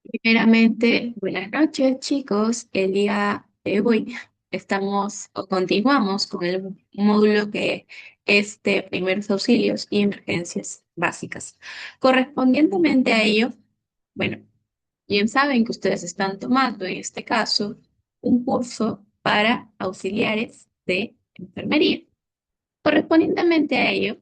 Primeramente, buenas noches, chicos. El día de hoy estamos o continuamos con el módulo que es de primeros auxilios y emergencias básicas. Correspondientemente a ello, bueno, bien saben que ustedes están tomando en este caso un curso para auxiliares de enfermería. Correspondientemente a ello,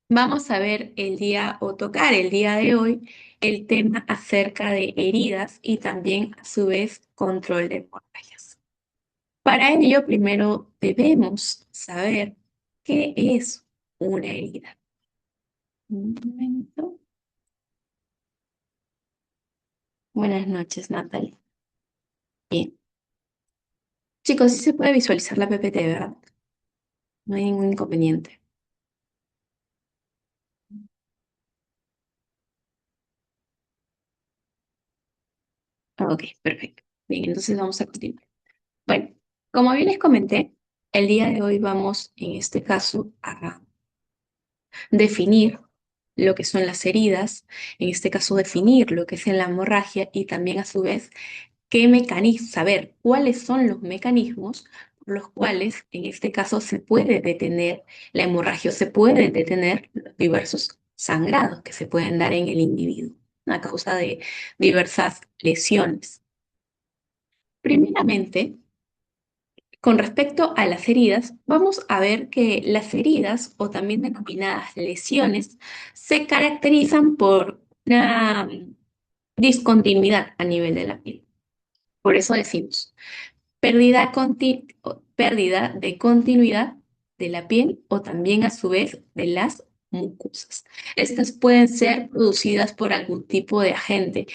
vamos a ver el día o tocar el día de hoy el tema acerca de heridas y también a su vez control de hemorragias. Para ello, primero debemos saber qué es una herida. Un momento. Buenas noches, Natalie. Bien. Chicos, sí se puede visualizar la PPT, ¿verdad? No hay ningún inconveniente. Ok, perfecto. Bien, entonces vamos a continuar. Bueno, como bien les comenté, el día de hoy vamos en este caso a definir lo que son las heridas, en este caso definir lo que es la hemorragia y también a su vez qué mecanismos, saber cuáles son los mecanismos por los cuales en este caso se puede detener la hemorragia o se pueden detener los diversos sangrados que se pueden dar en el individuo a causa de diversas lesiones. Primeramente, con respecto a las heridas, vamos a ver que las heridas, o también denominadas lesiones, se caracterizan por una discontinuidad a nivel de la piel. Por eso decimos pérdida de continuidad de la piel o también a su vez de las mucosas. Estas pueden ser producidas por algún tipo de agente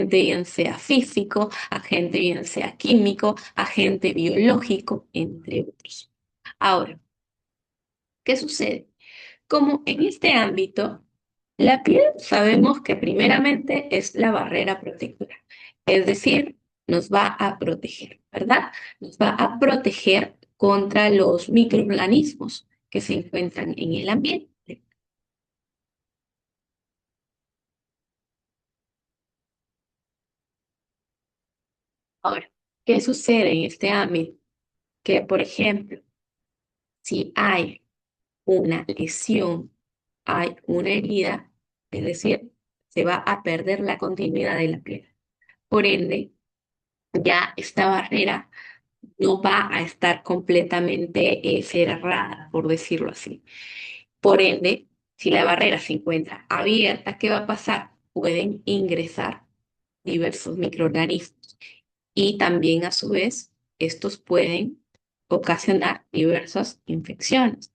bien sea físico, agente bien sea químico, agente biológico, entre otros. Ahora, ¿qué sucede? Como en este ámbito, la piel sabemos que primeramente es la barrera protectora, es decir, nos va a proteger, ¿verdad? Nos va a proteger contra los microorganismos que se encuentran en el ambiente. Ahora, ¿qué sucede en este ámbito? Que, por ejemplo, si hay una lesión, hay una herida, es decir, se va a perder la continuidad de la piel. Por ende, ya esta barrera no va a estar completamente cerrada, por decirlo así. Por ende, si la barrera se encuentra abierta, ¿qué va a pasar? Pueden ingresar diversos microorganismos y también a su vez estos pueden ocasionar diversas infecciones.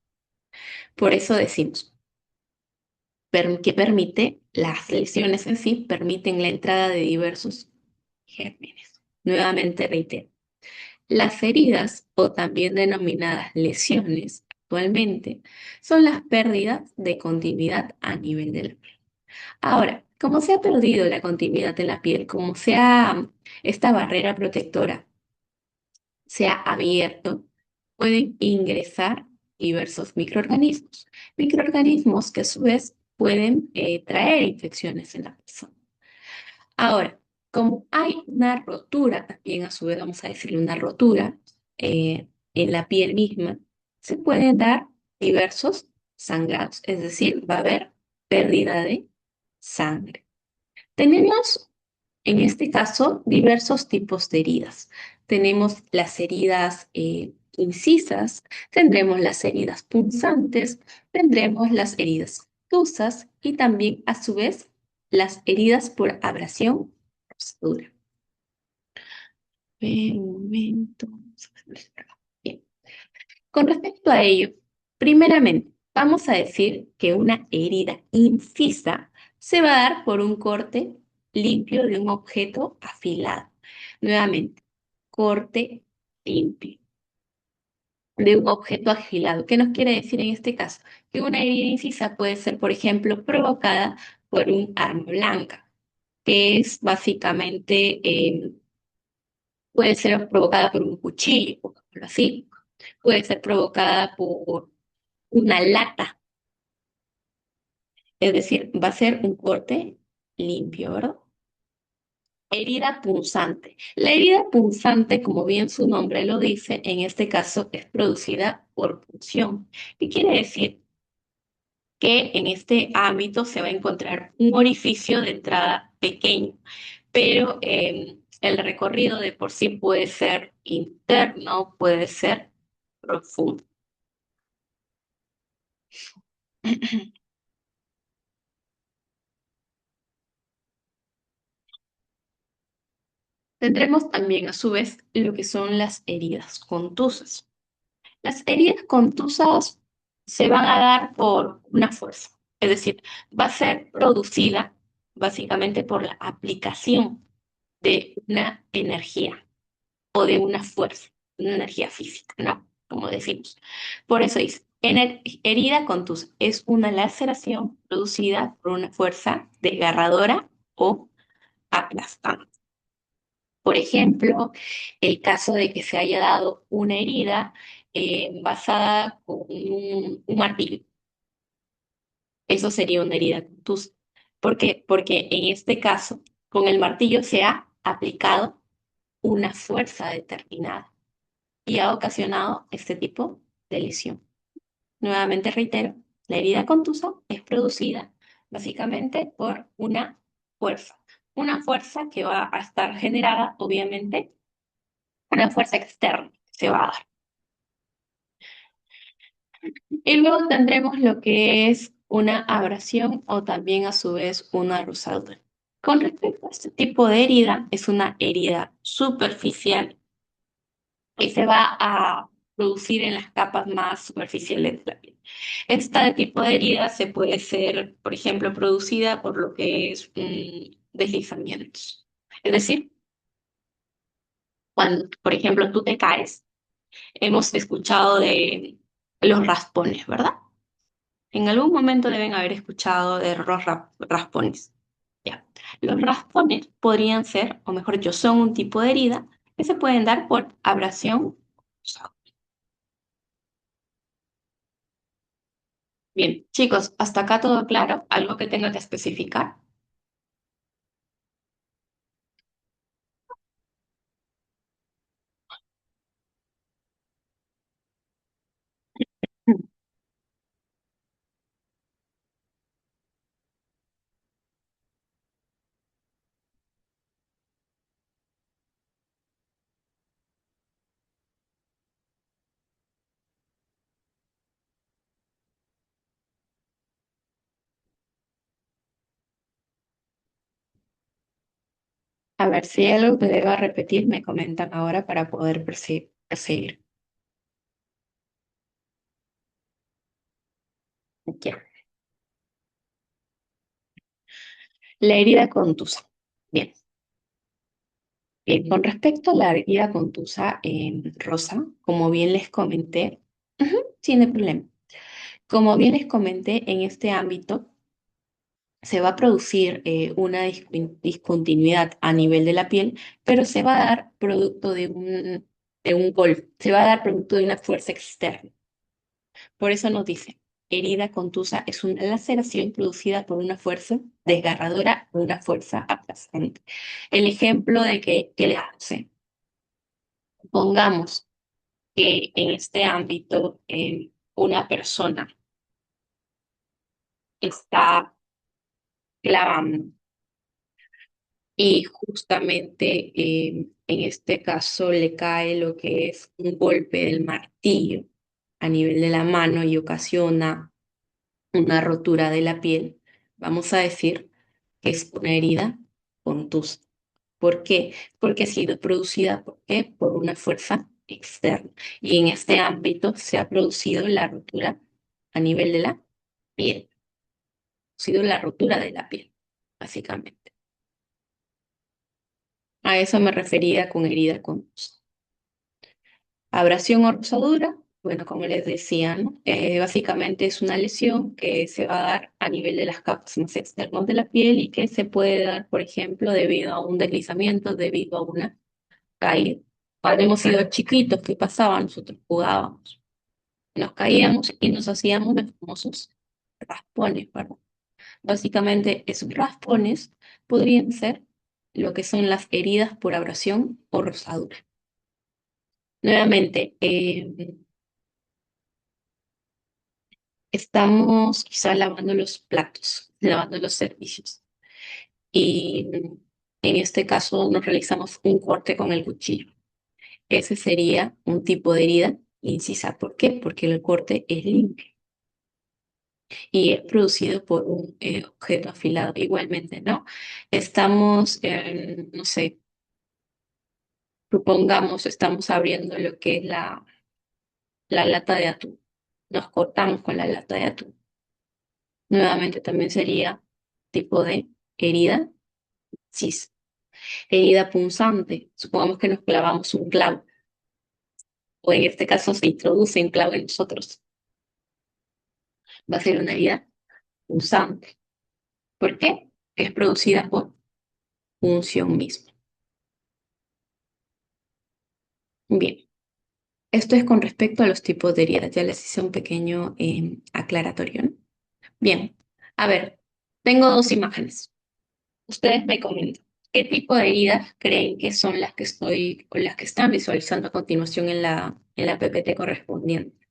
Por eso decimos que permite, las lesiones en sí permiten la entrada de diversos gérmenes. Nuevamente reitero. Las heridas, o también denominadas lesiones actualmente, son las pérdidas de continuidad a nivel de la piel. Ahora, como se ha perdido la continuidad de la piel, como esta barrera protectora se ha abierto, pueden ingresar diversos microorganismos, microorganismos que a su vez pueden traer infecciones en la persona. Ahora, como hay una rotura, también a su vez vamos a decir una rotura en la piel misma, se pueden dar diversos sangrados, es decir, va a haber pérdida de sangre. Tenemos en este caso diversos tipos de heridas. Tenemos las heridas incisas, tendremos las heridas punzantes, tendremos las heridas tusas y también a su vez las heridas por abrasión rosadura. Un momento. Bien. Con respecto a ello, primeramente, vamos a decir que una herida incisa se va a dar por un corte limpio de un objeto afilado. Nuevamente, corte limpio de un objeto afilado. ¿Qué nos quiere decir en este caso? Que una herida incisa puede ser, por ejemplo, provocada por un arma blanca, que es básicamente puede ser provocada por un cuchillo, por ejemplo, así. Puede ser provocada por una lata, Es decir, va a ser un corte limpio, ¿verdad? Herida punzante. La herida punzante, como bien su nombre lo dice, en este caso es producida por punción. ¿Qué quiere decir? Que en este ámbito se va a encontrar un orificio de entrada pequeño, pero el recorrido de por sí puede ser interno, puede ser profundo. Tendremos también a su vez lo que son las heridas contusas. Las heridas contusas se van a dar por una fuerza, es decir, va a ser producida básicamente por la aplicación de una energía o de una fuerza, una energía física, ¿no? Como decimos. Por eso dice, herida contusa es una laceración producida por una fuerza desgarradora o aplastante. Por ejemplo, el caso de que se haya dado una herida basada con un martillo. Eso sería una herida contusa. ¿Por qué? Porque en este caso, con el martillo se ha aplicado una fuerza determinada y ha ocasionado este tipo de lesión. Nuevamente reitero, la herida contusa es producida básicamente por una fuerza que va a estar generada, obviamente, una fuerza externa se va a dar. Y luego tendremos lo que es una abrasión o también a su vez una rosadura. Con respecto a este tipo de herida, es una herida superficial que se va a producir en las capas más superficiales de la piel. Este tipo de herida se puede ser, por ejemplo, producida por lo que es deslizamientos. Es decir, cuando, por ejemplo, tú te caes, hemos escuchado de los raspones, ¿verdad? En algún momento deben haber escuchado de los raspones. Ya. Los raspones podrían ser, o mejor dicho, son un tipo de herida que se pueden dar por abrasión. Bien, chicos, hasta acá todo claro. ¿Algo que tenga que especificar? A ver, si hay algo que deba repetir, me comentan ahora para poder proseguir. Ya. La herida contusa. Bien, bien. Con respecto a la herida contusa en rosa, como bien les comenté, ujú, tiene problema. Como bien les comenté, en este ámbito se va a producir una discontinuidad a nivel de la piel, pero se va a dar producto de un golpe, se va a dar producto de una fuerza externa. Por eso nos dice, herida contusa es una laceración producida por una fuerza desgarradora o una fuerza aplastante. El ejemplo de que le hace, pongamos que en este ámbito una persona está clavando y justamente en este caso le cae lo que es un golpe del martillo a nivel de la mano y ocasiona una rotura de la piel, vamos a decir que es una herida contusa. ¿Por qué? Porque ha sido producida ¿por qué? Por una fuerza externa. Y en este ámbito se ha producido la rotura a nivel de la piel, ha sido la rotura de la piel, básicamente. A eso me refería con herida contusa. Abrasión o rosadura, bueno, como les decía, ¿no? Básicamente es una lesión que se va a dar a nivel de las capas más externas de la piel y que se puede dar, por ejemplo, debido a un deslizamiento, debido a una caída. Cuando hemos sido chiquitos, ¿qué pasaba? Nosotros jugábamos, nos caíamos y nos hacíamos los famosos raspones, ¿verdad? Básicamente, esos raspones podrían ser lo que son las heridas por abrasión o rosadura. Nuevamente, estamos quizá lavando los platos, lavando los servicios. Y en este caso nos realizamos un corte con el cuchillo. Ese sería un tipo de herida incisa. ¿Por qué? Porque el corte es limpio y es producido por un objeto afilado. Igualmente, ¿no? Estamos, no sé, supongamos, estamos abriendo lo que es la lata de atún. Nos cortamos con la lata de atún. Nuevamente también sería tipo de herida cis. Herida punzante. Supongamos que nos clavamos un clavo, o en este caso se introduce un clavo en nosotros. Va a ser una herida punzante. ¿Por qué? Es producida por punción misma. Bien, esto es con respecto a los tipos de heridas. Ya les hice un pequeño aclaratorio, ¿no? Bien, a ver, tengo dos imágenes. Ustedes me comentan. ¿Qué tipo de heridas creen que son las que estoy o las que están visualizando a continuación en la PPT correspondiente?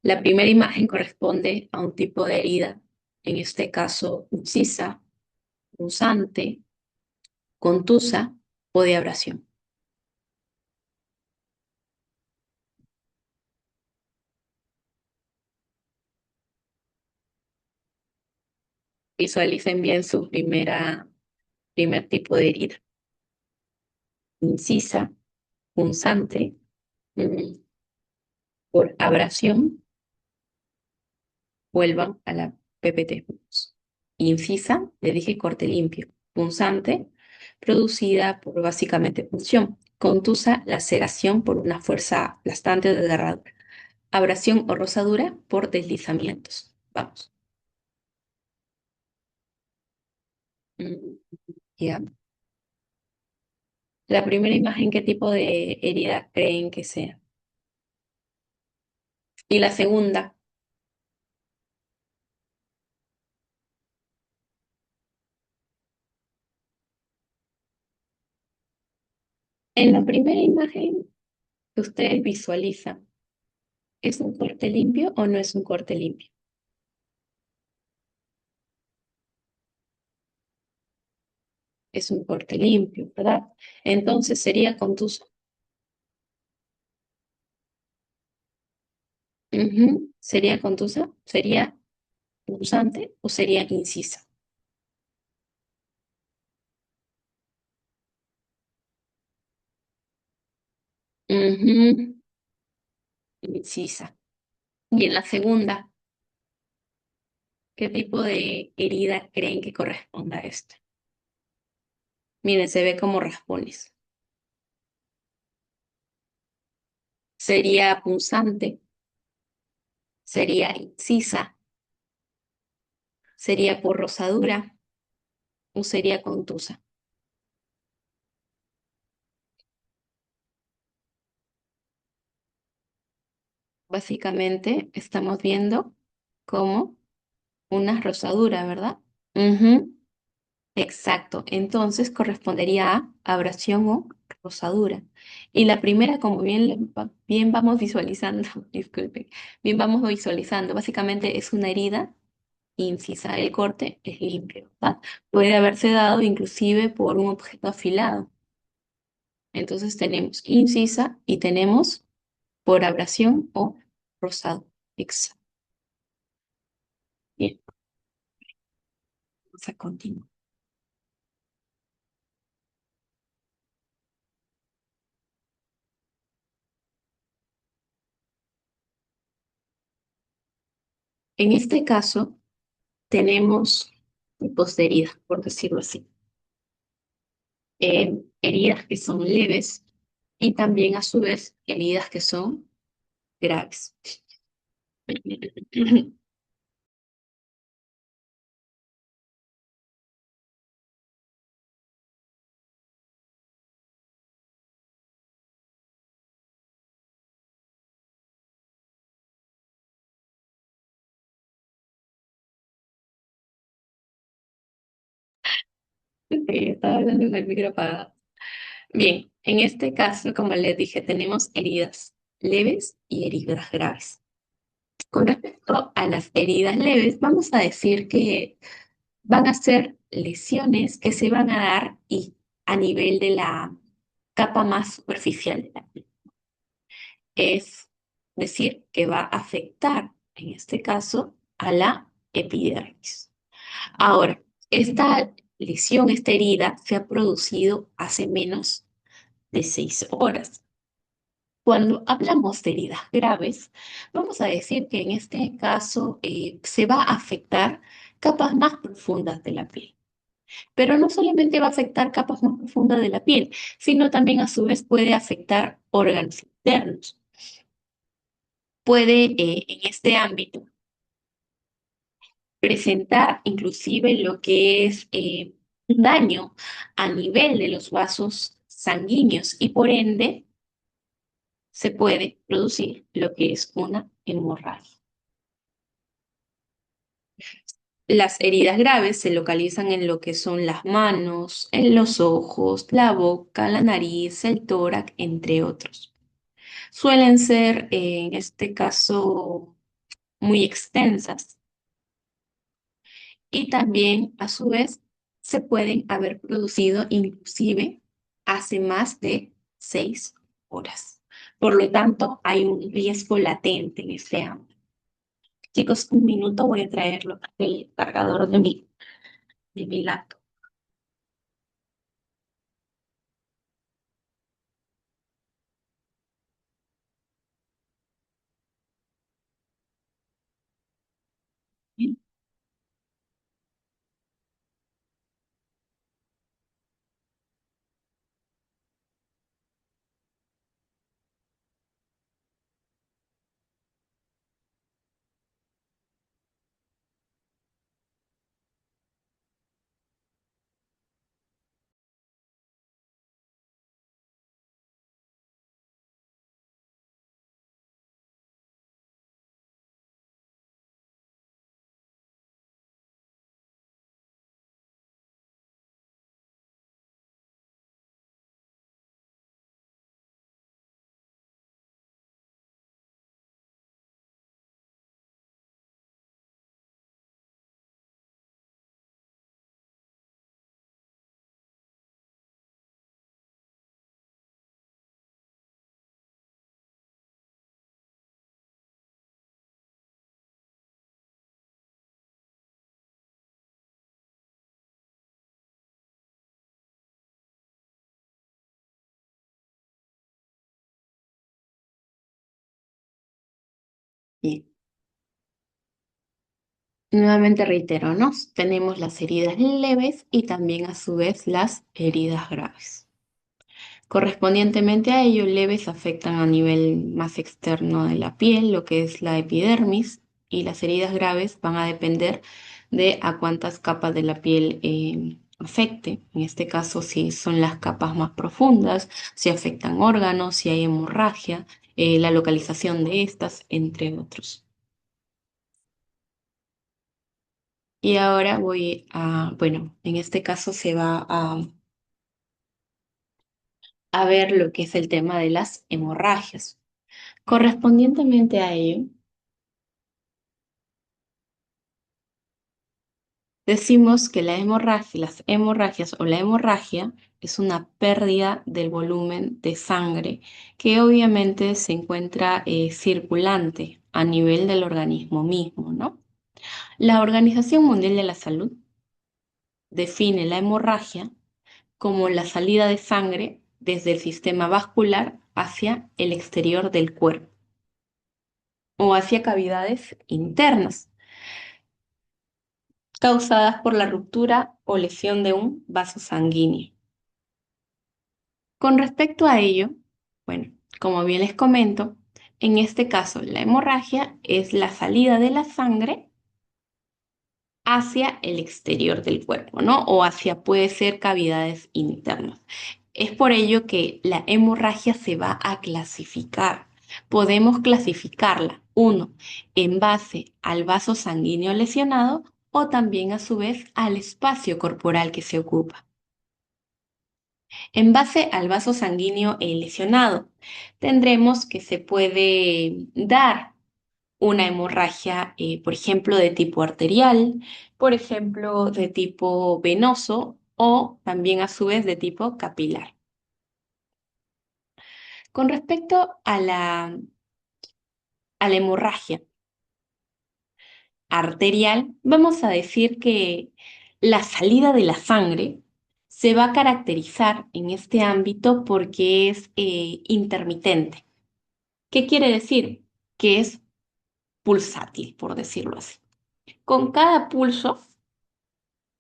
La primera imagen corresponde a un tipo de herida, en este caso incisa, punzante, contusa o de abrasión. Visualicen bien su primer tipo de herida. Incisa, punzante, mm, por abrasión, vuelvan a la PPT. Incisa, le dije corte limpio. Punzante, producida por básicamente punción. Contusa, laceración por una fuerza aplastante o desgarradora. Abrasión o rosadura por deslizamientos. Vamos. Mm, ya. La primera imagen, ¿qué tipo de herida creen que sea? Y la segunda, en la primera imagen que ustedes visualizan, ¿es un corte limpio o no es un corte limpio? Es un corte limpio, ¿verdad? Entonces sería contuso. Ujú. ¿Sería contusa? ¿Sería punzante o sería incisa? Ujú. Incisa. Y en la segunda, ¿qué tipo de herida creen que corresponda a esta? Miren, se ve como raspones. ¿Sería punzante? ¿Sería incisa? ¿Sería por rosadura o sería contusa? Básicamente estamos viendo como una rosadura, ¿verdad? Ujú. Exacto. Entonces correspondería a abrasión o rosadura. Y la primera, como bien vamos visualizando, disculpe, bien vamos visualizando, básicamente es una herida incisa. El corte es limpio, ¿verdad? Puede haberse dado inclusive por un objeto afilado. Entonces tenemos incisa y tenemos por abrasión o rosado. Exacto. Bien, vamos a continuar. En este caso, tenemos tipos de heridas, por decirlo así. Heridas que son leves y también a su vez heridas que son graves. Estaba hablando con el micro apagado. Bien, en este caso, como les dije, tenemos heridas leves y heridas graves. Con respecto a las heridas leves, vamos a decir que van a ser lesiones que se van a dar y a nivel de la capa más superficial de la piel. Es decir, que va a afectar, en este caso, a la epidermis. Ahora, esta lesión, esta herida, se ha producido hace menos de 6 horas. Cuando hablamos de heridas graves, vamos a decir que en este caso se va a afectar capas más profundas de la piel. Pero no solamente va a afectar capas más profundas de la piel, sino también a su vez puede afectar órganos internos. Puede en este ámbito presentar inclusive lo que es un daño a nivel de los vasos sanguíneos y por ende se puede producir lo que es una hemorragia. Las heridas graves se localizan en lo que son las manos, en los ojos, la boca, la nariz, el tórax, entre otros. Suelen ser, en este caso, muy extensas y también, a su vez, se pueden haber producido inclusive hace más de 6 horas. Por lo tanto, hay un riesgo latente en este ámbito. Chicos, un minuto, voy a traerlo el cargador de mi laptop. Bien. Nuevamente reitero, ¿no? Tenemos las heridas leves y también a su vez las heridas graves. Correspondientemente a ello, leves afectan a nivel más externo de la piel, lo que es la epidermis, y las heridas graves van a depender de a cuántas capas de la piel afecte. En este caso, si son las capas más profundas, si afectan órganos, si hay hemorragia, la localización de estas, entre otros. Y ahora bueno, en este caso se va a ver lo que es el tema de las hemorragias. Correspondientemente a ello, decimos que las hemorragias o la hemorragia es una pérdida del volumen de sangre que obviamente se encuentra circulante a nivel del organismo mismo, ¿no? La Organización Mundial de la Salud define la hemorragia como la salida de sangre desde el sistema vascular hacia el exterior del cuerpo o hacia cavidades internas causadas por la ruptura o lesión de un vaso sanguíneo. Con respecto a ello, bueno, como bien les comento, en este caso la hemorragia es la salida de la sangre hacia el exterior del cuerpo, ¿no? O hacia puede ser cavidades internas. Es por ello que la hemorragia se va a clasificar. Podemos clasificarla, uno, en base al vaso sanguíneo lesionado o también a su vez al espacio corporal que se ocupa. En base al vaso sanguíneo lesionado, tendremos que se puede dar una hemorragia, por ejemplo, de tipo arterial, por ejemplo, de tipo venoso o también a su vez de tipo capilar. Con respecto a la hemorragia arterial, vamos a decir que la salida de la sangre se va a caracterizar en este ámbito porque es intermitente. ¿Qué quiere decir? Que es pulsátil, por decirlo así. Con cada pulso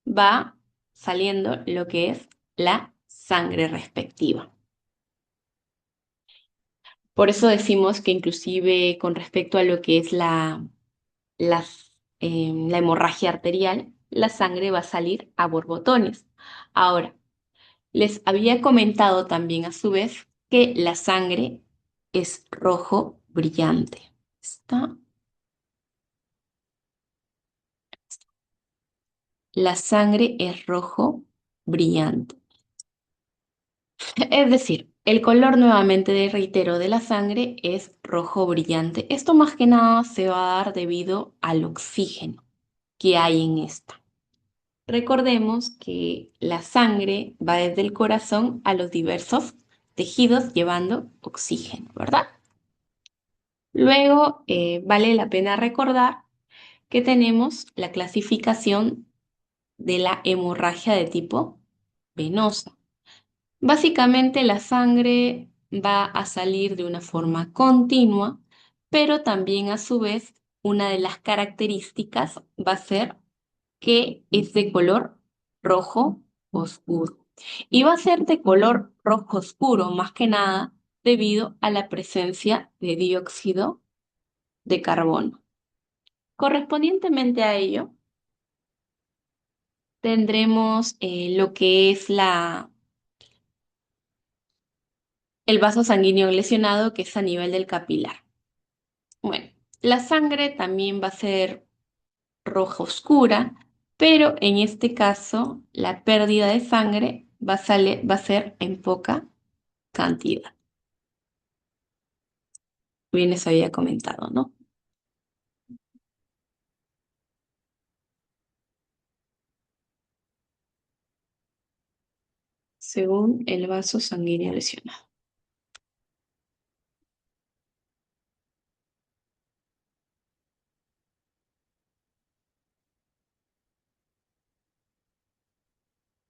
va saliendo lo que es la sangre respectiva. Por eso decimos que inclusive con respecto a lo que es la hemorragia arterial, la sangre va a salir a borbotones. Ahora, les había comentado también a su vez que la sangre es rojo brillante. ¿Está? La sangre es rojo brillante. Es decir, el color nuevamente, reitero, de la sangre es rojo brillante. Esto más que nada se va a dar debido al oxígeno que hay en esta. Recordemos que la sangre va desde el corazón a los diversos tejidos llevando oxígeno, ¿verdad? Luego, vale la pena recordar que tenemos la clasificación de la hemorragia de tipo venosa. Básicamente la sangre va a salir de una forma continua, pero también a su vez una de las características va a ser que es de color rojo oscuro. Y va a ser de color rojo oscuro más que nada debido a la presencia de dióxido de carbono. Correspondientemente a ello, tendremos lo que es el vaso sanguíneo lesionado, que es a nivel del capilar. Bueno, la sangre también va a ser roja oscura, pero en este caso la pérdida de sangre va a ser en poca cantidad. Bien les había comentado, ¿no? Según el vaso sanguíneo lesionado.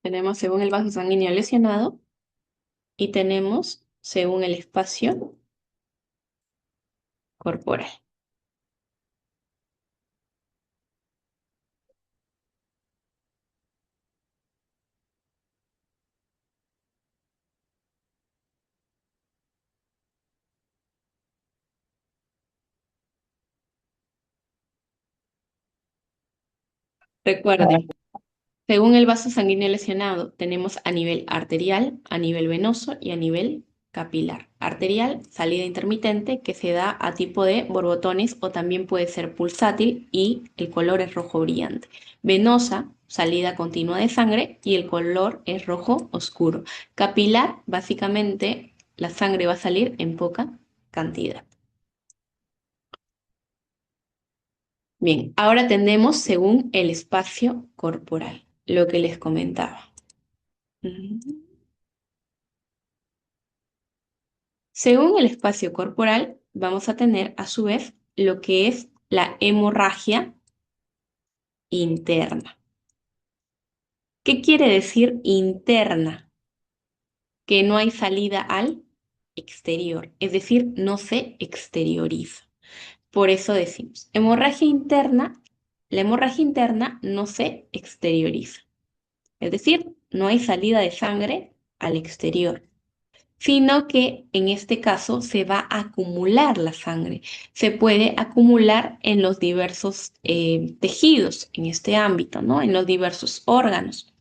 Tenemos según el vaso sanguíneo lesionado y tenemos según el espacio corporal. Recuerden, según el vaso sanguíneo lesionado, tenemos a nivel arterial, a nivel venoso y a nivel capilar. Arterial, salida intermitente, que se da a tipo de borbotones o también puede ser pulsátil y el color es rojo brillante. Venosa, salida continua de sangre y el color es rojo oscuro. Capilar, básicamente, la sangre va a salir en poca cantidad. Bien, ahora tenemos según el espacio corporal, lo que les comentaba. Ujú. Según el espacio corporal, vamos a tener a su vez lo que es la hemorragia interna. ¿Qué quiere decir interna? Que no hay salida al exterior, es decir, no se exterioriza. Por eso decimos, hemorragia interna, la hemorragia interna no se exterioriza, es decir, no hay salida de sangre al exterior, sino que en este caso se va a acumular la sangre. Se puede acumular en los diversos tejidos en este ámbito, ¿no? En los diversos órganos.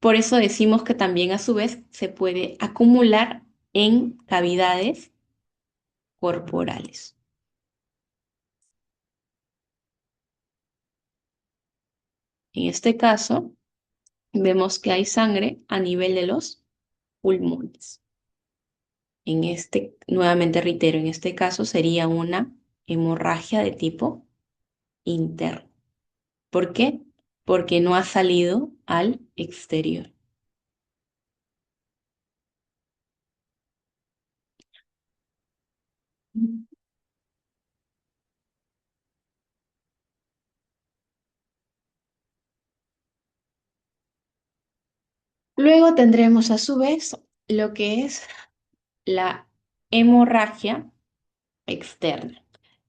Por eso decimos que también a su vez se puede acumular en cavidades corporales. En este caso, vemos que hay sangre a nivel de los pulmones. Nuevamente reitero, en este caso sería una hemorragia de tipo interno. ¿Por qué? Porque no ha salido al exterior. Luego tendremos a su vez lo que es la hemorragia externa.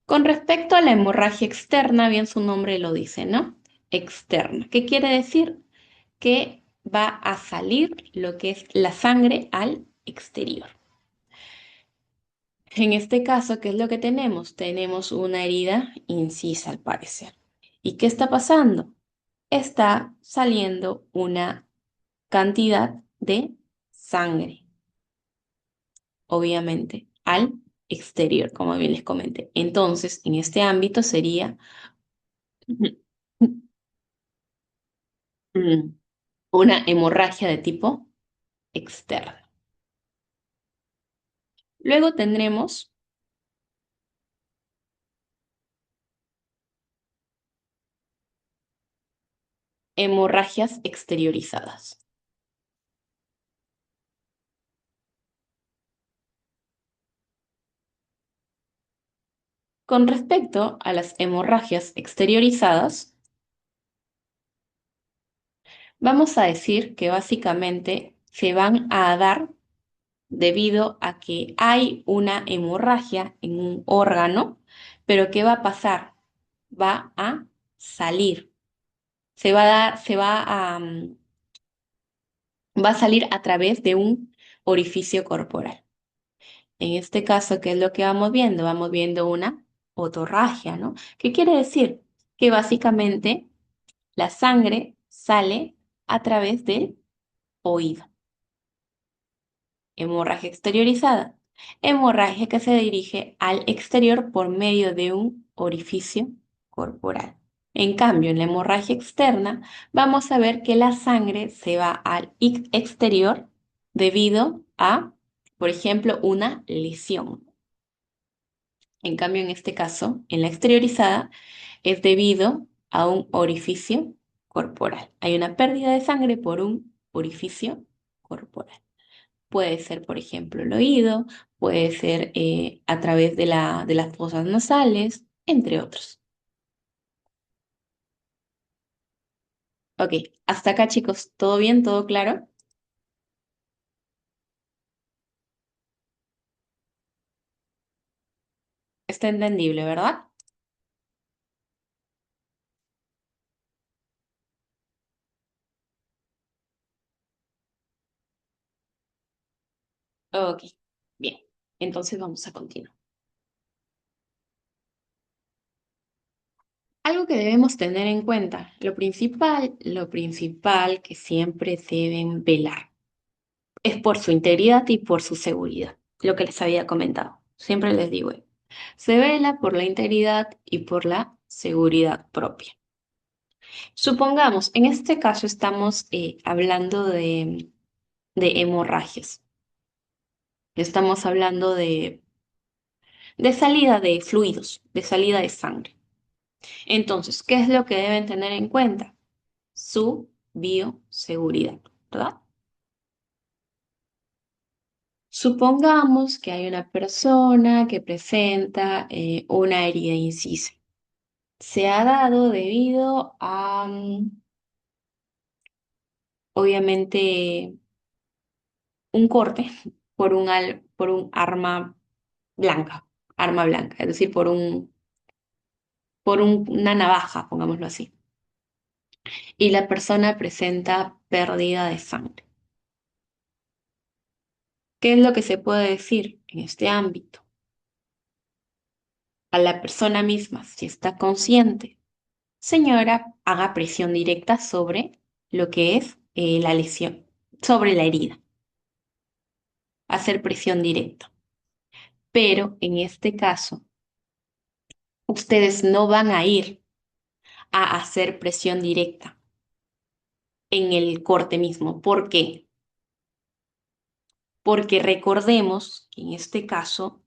Con respecto a la hemorragia externa, bien su nombre lo dice, ¿no? Externa. ¿Qué quiere decir? Que va a salir lo que es la sangre al exterior. En este caso, ¿qué es lo que tenemos? Tenemos una herida incisa al parecer. ¿Y qué está pasando? Está saliendo una cantidad de sangre, obviamente, al exterior, como bien les comenté. Entonces, en este ámbito sería una hemorragia de tipo externo. Luego tendremos hemorragias exteriorizadas. Con respecto a las hemorragias exteriorizadas, vamos a decir que básicamente se van a dar debido a que hay una hemorragia en un órgano, pero ¿qué va a pasar? Va a salir. Va a salir a través de un orificio corporal. En este caso, ¿qué es lo que vamos viendo? Vamos viendo una otorragia, ¿no? ¿Qué quiere decir? Que básicamente la sangre sale a través del oído. Hemorragia exteriorizada. Hemorragia que se dirige al exterior por medio de un orificio corporal. En cambio, en la hemorragia externa, vamos a ver que la sangre se va al exterior debido a, por ejemplo, una lesión. En cambio, en este caso, en la exteriorizada, es debido a un orificio corporal. Hay una pérdida de sangre por un orificio corporal. Puede ser, por ejemplo, el oído, puede ser a través de las fosas nasales, entre otros. Ok, hasta acá, chicos, ¿todo bien? ¿Todo claro? Está entendible, ¿verdad? Ok, bien. Entonces vamos a continuar. Algo que debemos tener en cuenta, lo principal que siempre deben velar es por su integridad y por su seguridad, lo que les había comentado. Siempre les digo, se vela por la integridad y por la seguridad propia. Supongamos, en este caso estamos hablando de hemorragias, estamos hablando de salida de fluidos, de salida de sangre. Entonces, ¿qué es lo que deben tener en cuenta? Su bioseguridad, ¿verdad? Supongamos que hay una persona que presenta una herida incisa. Se ha dado debido a, obviamente, un corte por un arma blanca, es decir, una navaja, pongámoslo así. Y la persona presenta pérdida de sangre. ¿Qué es lo que se puede decir en este ámbito? A la persona misma, si está consciente, señora, haga presión directa sobre lo que es la lesión, sobre la herida, hacer presión directa. Pero en este caso, ustedes no van a ir a hacer presión directa en el corte mismo. ¿Por qué? porque recordemos que en este caso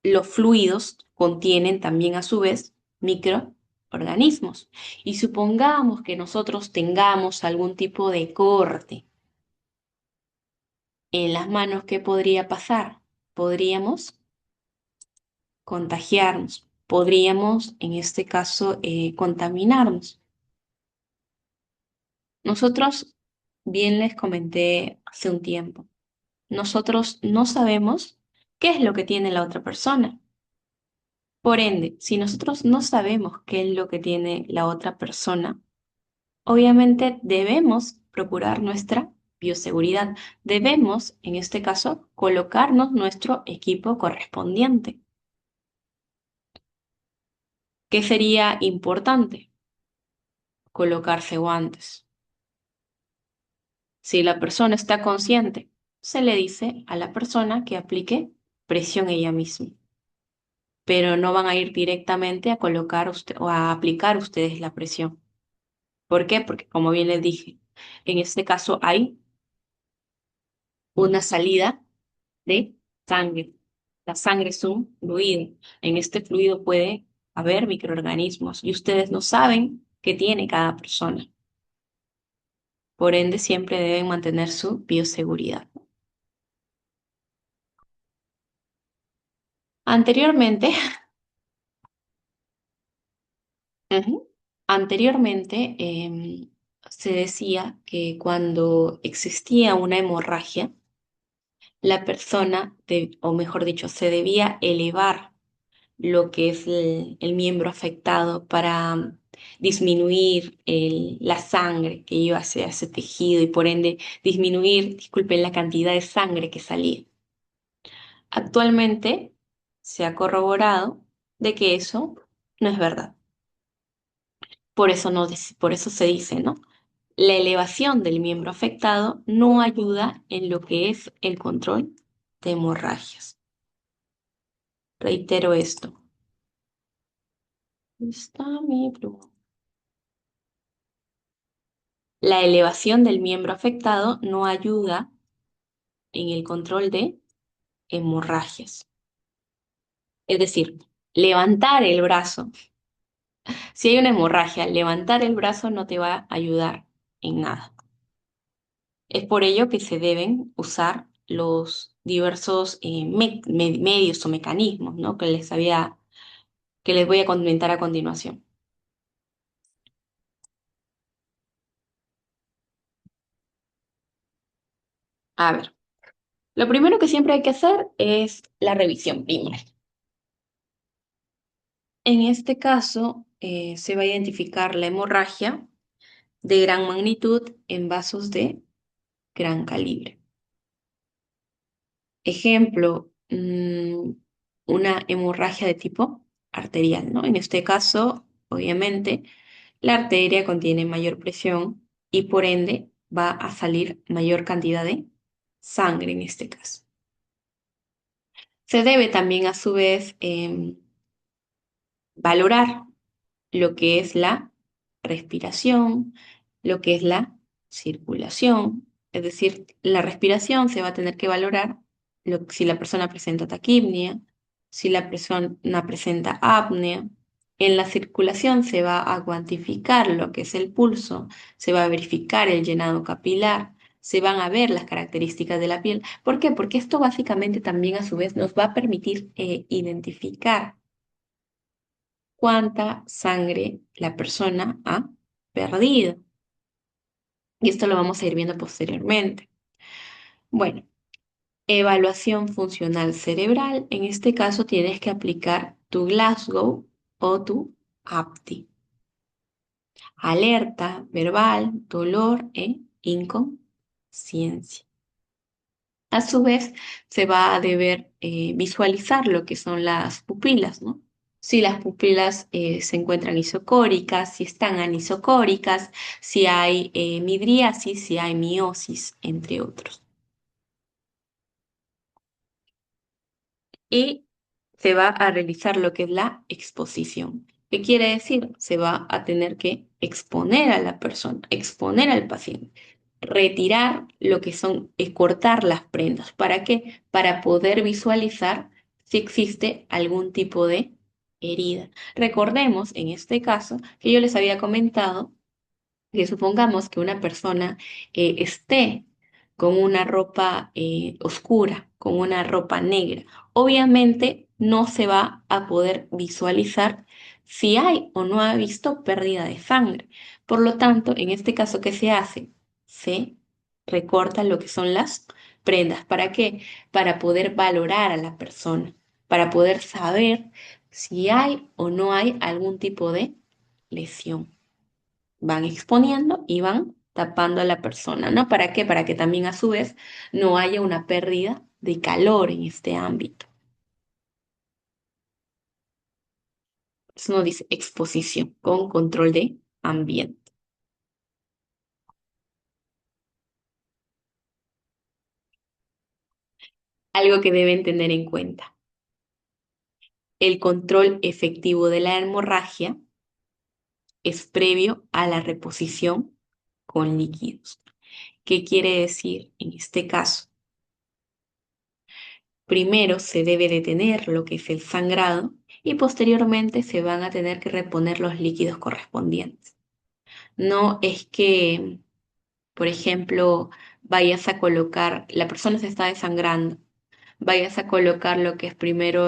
los fluidos contienen también a su vez microorganismos. Y supongamos que nosotros tengamos algún tipo de corte en las manos, ¿qué podría pasar? Podríamos contagiarnos, podríamos en este caso contaminarnos. Nosotros, bien les comenté hace un tiempo, nosotros no sabemos qué es lo que tiene la otra persona. Por ende, si nosotros no sabemos qué es lo que tiene la otra persona, obviamente debemos procurar nuestra bioseguridad. Debemos, en este caso, colocarnos nuestro equipo correspondiente. ¿Qué sería importante? Colocarse guantes. Si la persona está consciente, se le dice a la persona que aplique presión ella misma, pero no van a ir directamente a colocar o a aplicar ustedes la presión. ¿Por qué? Porque como bien les dije, en este caso hay una salida de sangre. La sangre es un fluido. En este fluido puede haber microorganismos y ustedes no saben qué tiene cada persona. Por ende, siempre deben mantener su bioseguridad. Anteriormente, ujú, anteriormente se decía que cuando existía una hemorragia, la persona, o mejor dicho, se debía elevar lo que es el miembro afectado para disminuir la sangre que iba hacia ese tejido y por ende disminuir, disculpen, la cantidad de sangre que salía. Actualmente se ha corroborado de que eso no es verdad. Por eso, no, por eso se dice, ¿no? La elevación del miembro afectado no ayuda en lo que es el control de hemorragias. Reitero esto. Está mi pluma. La elevación del miembro afectado no ayuda en el control de hemorragias. Es decir, levantar el brazo. Si hay una hemorragia, levantar el brazo no te va a ayudar en nada. Es por ello que se deben usar los diversos medios o mecanismos, ¿no? Que les voy a comentar a continuación. A ver, lo primero que siempre hay que hacer es la revisión primaria. En este caso, se va a identificar la hemorragia de gran magnitud en vasos de gran calibre. Ejemplo, una hemorragia de tipo arterial, ¿no? En este caso, obviamente, la arteria contiene mayor presión y por ende va a salir mayor cantidad de sangre en este caso. Se debe también a su vez valorar lo que es la respiración, lo que es la circulación. Es decir, la respiración se va a tener que valorar si la persona presenta taquipnea, si la persona presenta apnea. En la circulación se va a cuantificar lo que es el pulso, se va a verificar el llenado capilar, se van a ver las características de la piel. ¿Por qué? Porque esto básicamente también a su vez nos va a permitir identificar cuánta sangre la persona ha perdido. Y esto lo vamos a ir viendo posteriormente. Bueno, evaluación funcional cerebral. En este caso tienes que aplicar tu Glasgow o tu APTI. Alerta verbal, dolor e inconsciencia. A su vez, se va a deber visualizar lo que son las pupilas, ¿no? Si las pupilas se encuentran isocóricas, si están anisocóricas, si hay midriasis, si hay miosis, entre otros. Y se va a realizar lo que es la exposición. ¿Qué quiere decir? Se va a tener que exponer a la persona, exponer al paciente. retirar lo que son, cortar las prendas. ¿Para qué? Para poder visualizar si existe algún tipo de herida. Recordemos en este caso que yo les había comentado que supongamos que una persona esté con una ropa oscura, con una ropa negra, obviamente no se va a poder visualizar si hay o no ha visto pérdida de sangre. Por lo tanto, en este caso, ¿qué se hace? Se recorta lo que son las prendas. ¿Para qué? Para poder valorar a la persona, para poder saber si hay o no hay algún tipo de lesión. Van exponiendo y van tapando a la persona, ¿no? ¿Para qué? Para que también a su vez no haya una pérdida de calor en este ámbito. Eso no dice exposición con control de ambiente. Algo que deben tener en cuenta. El control efectivo de la hemorragia es previo a la reposición con líquidos. ¿Qué quiere decir en este caso? Primero se debe detener lo que es el sangrado y posteriormente se van a tener que reponer los líquidos correspondientes. No es que, por ejemplo, vayas a colocar, la persona se está desangrando, vayas a colocar lo que es primero,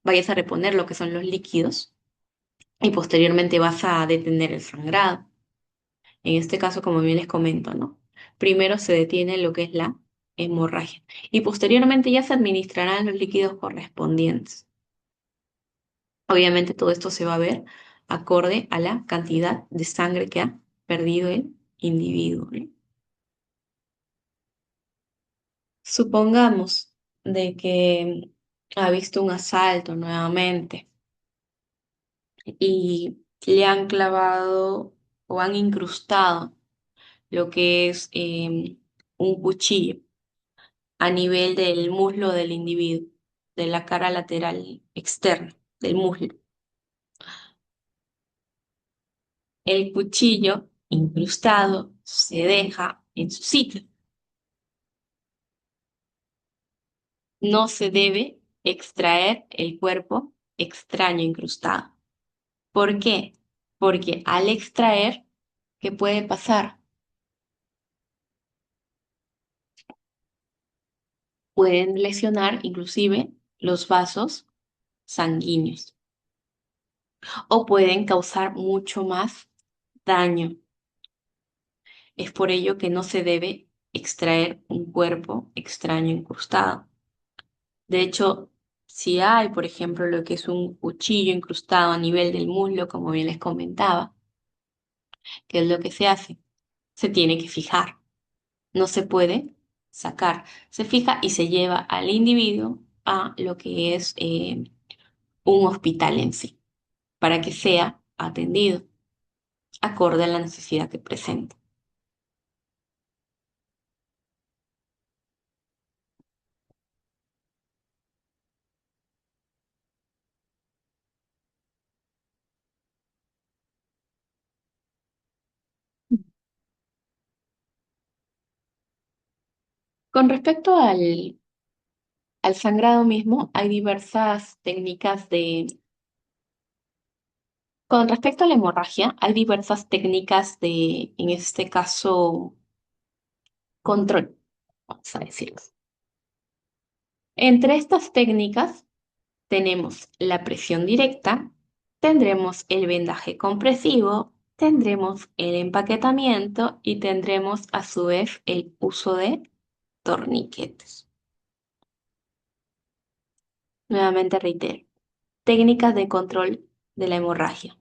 vayas a reponer lo que son los líquidos y posteriormente vas a detener el sangrado. En este caso, como bien les comento, ¿no? Primero se detiene lo que es la hemorragia y posteriormente ya se administrarán los líquidos correspondientes. Obviamente todo esto se va a ver acorde a la cantidad de sangre que ha perdido el individuo, ¿no? Supongamos de que ha visto un asalto nuevamente y le han clavado o han incrustado lo que es un cuchillo a nivel del muslo del individuo, de la cara lateral externa del muslo. El cuchillo incrustado se deja en su sitio. No se debe extraer el cuerpo extraño incrustado. ¿Por qué? Porque al extraer, ¿qué puede pasar? Pueden lesionar inclusive los vasos sanguíneos o pueden causar mucho más daño. Es por ello que no se debe extraer un cuerpo extraño incrustado. De hecho, si hay, por ejemplo, lo que es un cuchillo incrustado a nivel del muslo, como bien les comentaba, ¿qué es lo que se hace? Se tiene que fijar, no se puede sacar. Se fija y se lleva al individuo a lo que es un hospital en sí, para que sea atendido acorde a la necesidad que presenta. Con respecto al sangrado mismo, hay diversas técnicas de... Con respecto a la hemorragia, hay diversas técnicas de, en este caso, control, vamos a decirlo. Entre estas técnicas tenemos la presión directa, tendremos el vendaje compresivo, tendremos el empaquetamiento y tendremos a su vez el uso de torniquetes. Nuevamente reitero, técnicas de control de la hemorragia.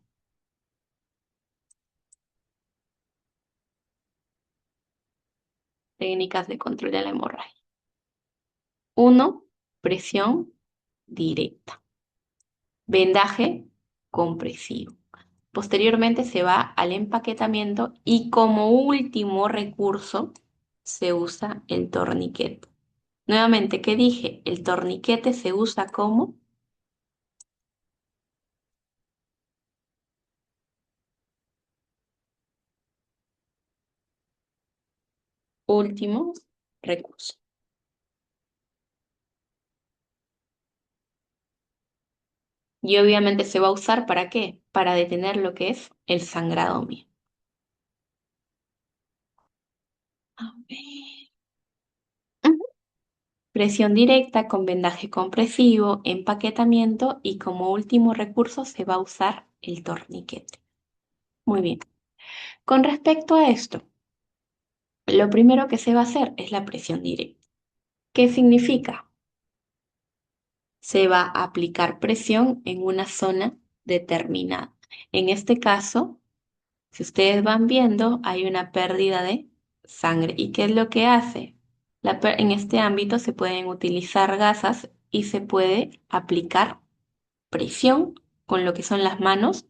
Técnicas de control de la hemorragia. Uno, presión directa. Vendaje compresivo. Posteriormente se va al empaquetamiento y como último recurso se usa el torniquete. Nuevamente, ¿qué dije? El torniquete se usa como último recurso. Y obviamente se va a usar ¿para qué? Para detener lo que es el sangrado mismo. A ver. Ujú. Presión directa con vendaje compresivo, empaquetamiento y como último recurso se va a usar el torniquete. Muy bien. Con respecto a esto, lo primero que se va a hacer es la presión directa. ¿Qué significa? Se va a aplicar presión en una zona determinada. En este caso, si ustedes van viendo, hay una pérdida de sangre. ¿Y qué es lo que hace? En este ámbito se pueden utilizar gasas y se puede aplicar presión con lo que son las manos.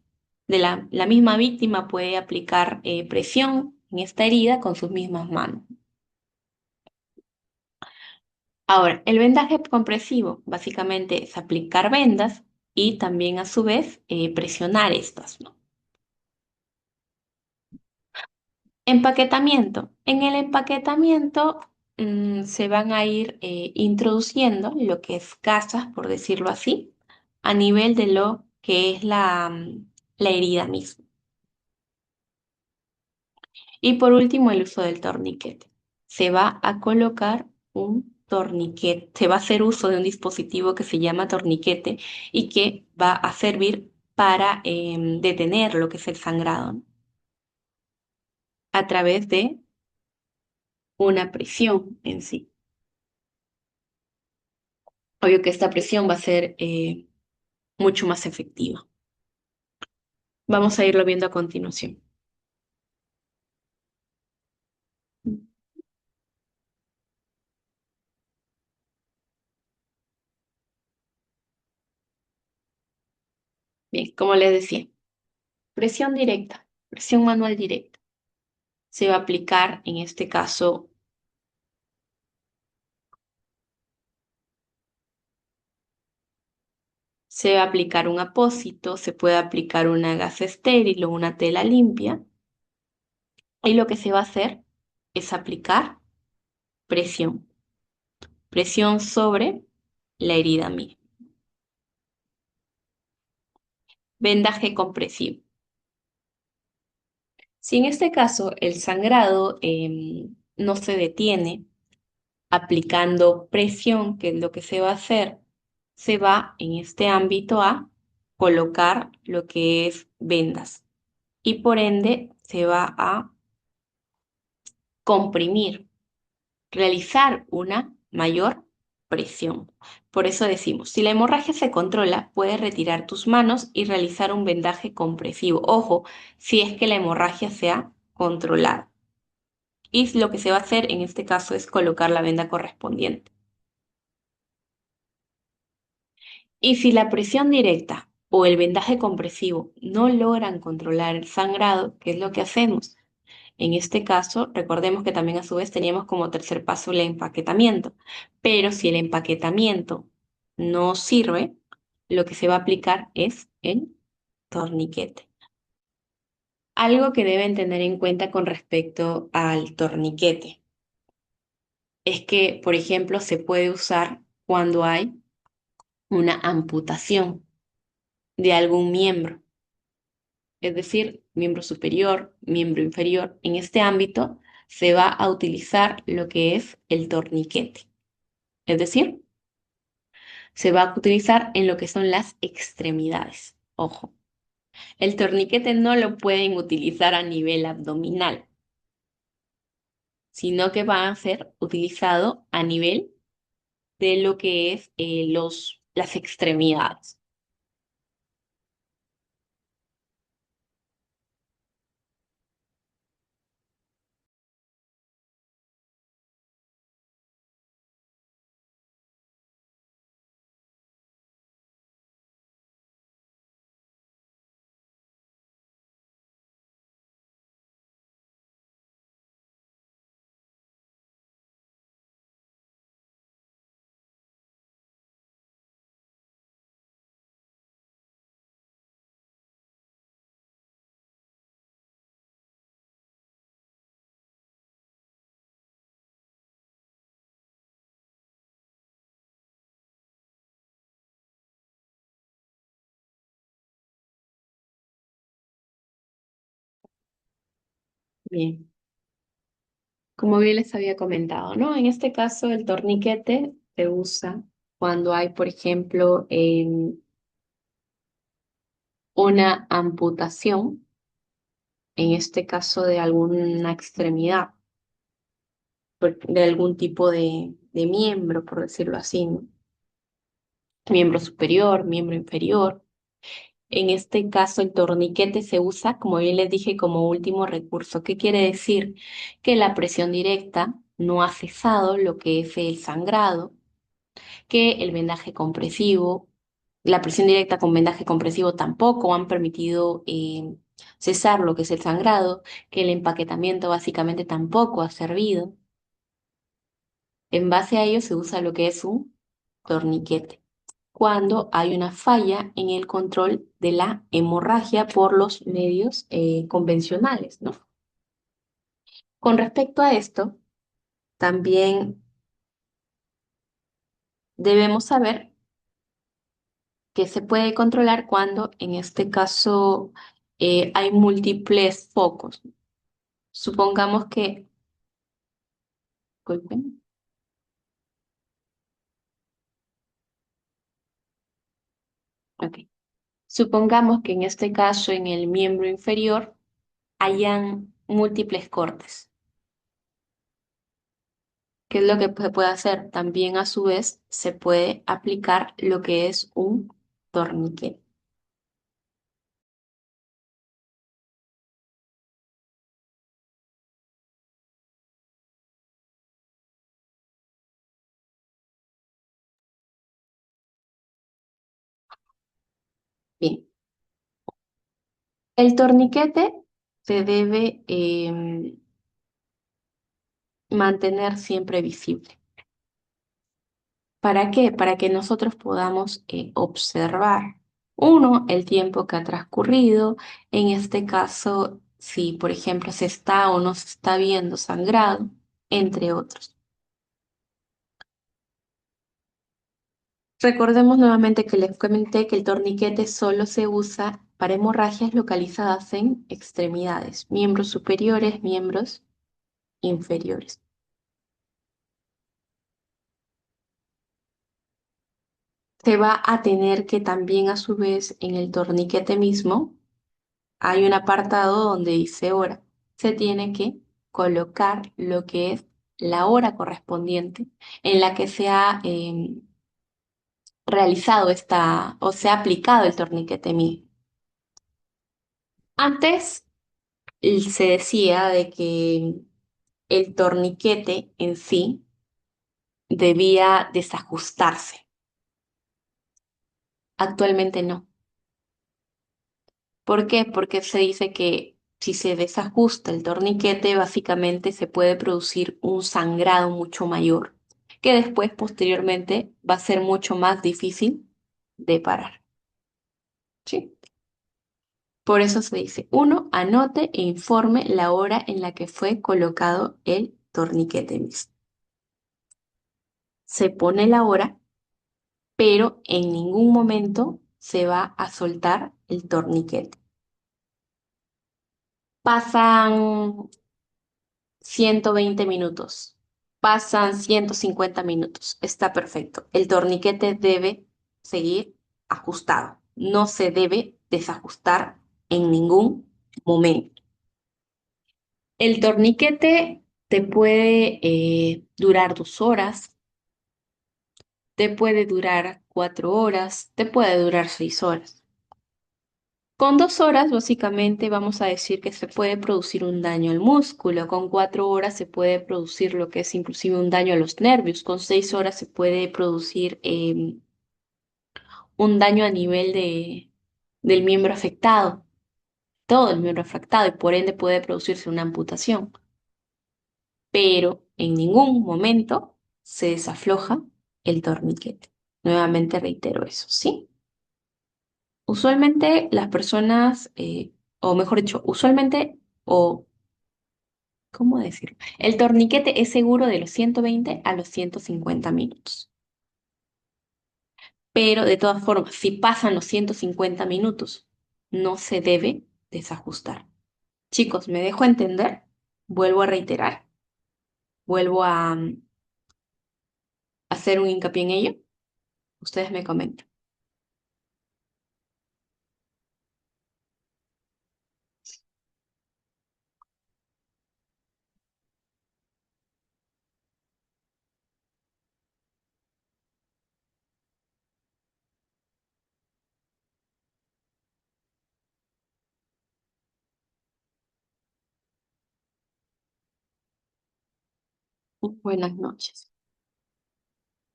La misma víctima puede aplicar presión en esta herida con sus mismas manos. Ahora, el vendaje compresivo básicamente es aplicar vendas y también a su vez presionar estas, ¿no? Empaquetamiento. En el empaquetamiento se van a ir introduciendo lo que es gasas, por decirlo así, a nivel de lo que es la herida misma. Y por último, el uso del torniquete. Se va a colocar un torniquete, se va a hacer uso de un dispositivo que se llama torniquete y que va a servir para detener lo que es el sangrado, ¿no? A través de una presión en sí. Obvio que esta presión va a ser mucho más efectiva. Vamos a irlo viendo a continuación. Bien, como les decía, presión directa, presión manual directa. Se va a aplicar, en este caso, se va a aplicar un apósito, se puede aplicar una gasa estéril o una tela limpia. Y lo que se va a hacer es aplicar presión, presión sobre la herida misma. Vendaje compresivo. Si en este caso el sangrado no se detiene aplicando presión, que es lo que se va a hacer, se va en este ámbito a colocar lo que es vendas y por ende se va a comprimir, realizar una mayor presión. Por eso decimos, si la hemorragia se controla, puedes retirar tus manos y realizar un vendaje compresivo. Ojo, si es que la hemorragia se ha controlado. Y lo que se va a hacer en este caso es colocar la venda correspondiente. Y si la presión directa o el vendaje compresivo no logran controlar el sangrado, ¿qué es lo que hacemos? En este caso, recordemos que también a su vez teníamos como tercer paso el empaquetamiento. Pero si el empaquetamiento no sirve, lo que se va a aplicar es el torniquete. Algo que deben tener en cuenta con respecto al torniquete es que, por ejemplo, se puede usar cuando hay una amputación de algún miembro, es decir, miembro superior, miembro inferior. En este ámbito se va a utilizar lo que es el torniquete, es decir, se va a utilizar en lo que son las extremidades. Ojo, el torniquete no lo pueden utilizar a nivel abdominal, sino que va a ser utilizado a nivel de lo que es las extremidades. Bien, como bien les había comentado, ¿no? En este caso, el torniquete se usa cuando hay, por ejemplo, una amputación, en este caso de alguna extremidad, de algún tipo de miembro, por decirlo así, ¿no? Miembro superior, miembro inferior. En este caso, el torniquete se usa, como bien les dije, como último recurso. ¿Qué quiere decir? Que la presión directa no ha cesado lo que es el sangrado, que el vendaje compresivo, la presión directa con vendaje compresivo tampoco han permitido cesar lo que es el sangrado, que el empaquetamiento básicamente tampoco ha servido. En base a ello se usa lo que es un torniquete cuando hay una falla en el control de la hemorragia por los medios convencionales, ¿no? Con respecto a esto, también debemos saber que se puede controlar cuando, en este caso, hay múltiples focos. Supongamos que, disculpen, ok. Supongamos que en este caso, en el miembro inferior, hayan múltiples cortes. ¿Qué es lo que se puede hacer? También a su vez se puede aplicar lo que es un torniquete. Bien, el torniquete se debe mantener siempre visible. ¿Para qué? Para que nosotros podamos observar, uno, el tiempo que ha transcurrido, en este caso, si por ejemplo se está o no se está viendo sangrado, entre otros. Recordemos nuevamente que les comenté que el torniquete solo se usa para hemorragias localizadas en extremidades, miembros superiores, miembros inferiores. Se va a tener que también a su vez en el torniquete mismo hay un apartado donde dice hora. Se tiene que colocar lo que es la hora correspondiente en la que se ha realizado esta o se ha aplicado el torniquete mismo. Antes se decía de que el torniquete en sí debía desajustarse. Actualmente no. ¿Por qué? Porque se dice que si se desajusta el torniquete, básicamente se puede producir un sangrado mucho mayor, que después, posteriormente, va a ser mucho más difícil de parar. ¿Sí? Por eso se dice, uno, anote e informe la hora en la que fue colocado el torniquete mismo. Se pone la hora, pero en ningún momento se va a soltar el torniquete. Pasan 120 minutos, pasan 150 minutos, está perfecto. El torniquete debe seguir ajustado, no se debe desajustar en ningún momento. El torniquete te puede durar 2 horas, te puede durar 4 horas, te puede durar 6 horas. Con 2 horas, básicamente, vamos a decir que se puede producir un daño al músculo. Con 4 horas se puede producir lo que es inclusive un daño a los nervios. Con 6 horas se puede producir un daño a nivel del miembro afectado, todo el miembro afectado, y por ende puede producirse una amputación. Pero en ningún momento se desafloja el torniquete. Nuevamente reitero eso, ¿sí? Usualmente las personas, o mejor dicho, usualmente, o ¿cómo decirlo? El torniquete es seguro de los 120 a los 150 minutos. Pero de todas formas, si pasan los 150 minutos, no se debe desajustar. Chicos, ¿me dejo entender? Vuelvo a reiterar, vuelvo a hacer un hincapié en ello. Ustedes me comentan. Buenas noches.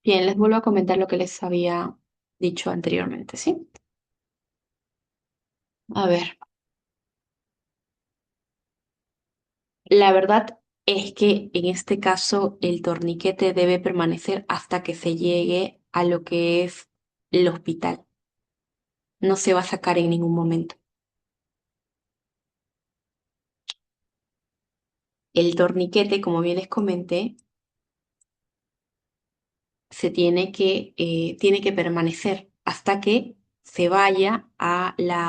Bien, les vuelvo a comentar lo que les había dicho anteriormente, ¿sí? A ver, la verdad es que en este caso el torniquete debe permanecer hasta que se llegue a lo que es el hospital. No se va a sacar en ningún momento. El torniquete, como bien les comenté, tiene que permanecer hasta que se vaya hasta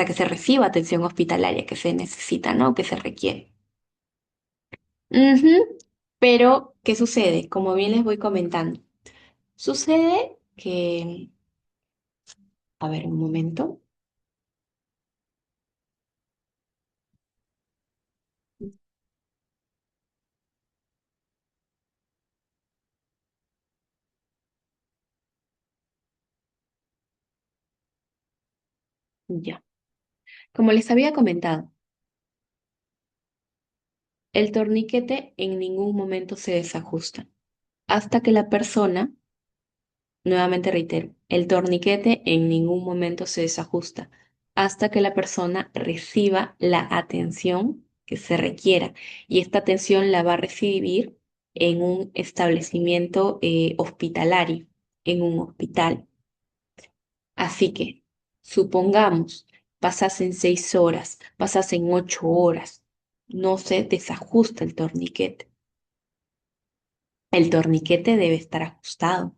que se reciba atención hospitalaria que se necesita, ¿no? Que se requiere. Ujú. Pero, ¿qué sucede? Como bien les voy comentando, sucede que, a ver, un momento, ya. Como les había comentado, el torniquete en ningún momento se desajusta hasta que la persona, nuevamente reitero, el torniquete en ningún momento se desajusta hasta que la persona reciba la atención que se requiera. Y esta atención la va a recibir en un establecimiento hospitalario, en un hospital. Así que, supongamos, pasasen 6 horas, pasasen 8 horas, no se desajusta el torniquete. El torniquete debe estar ajustado.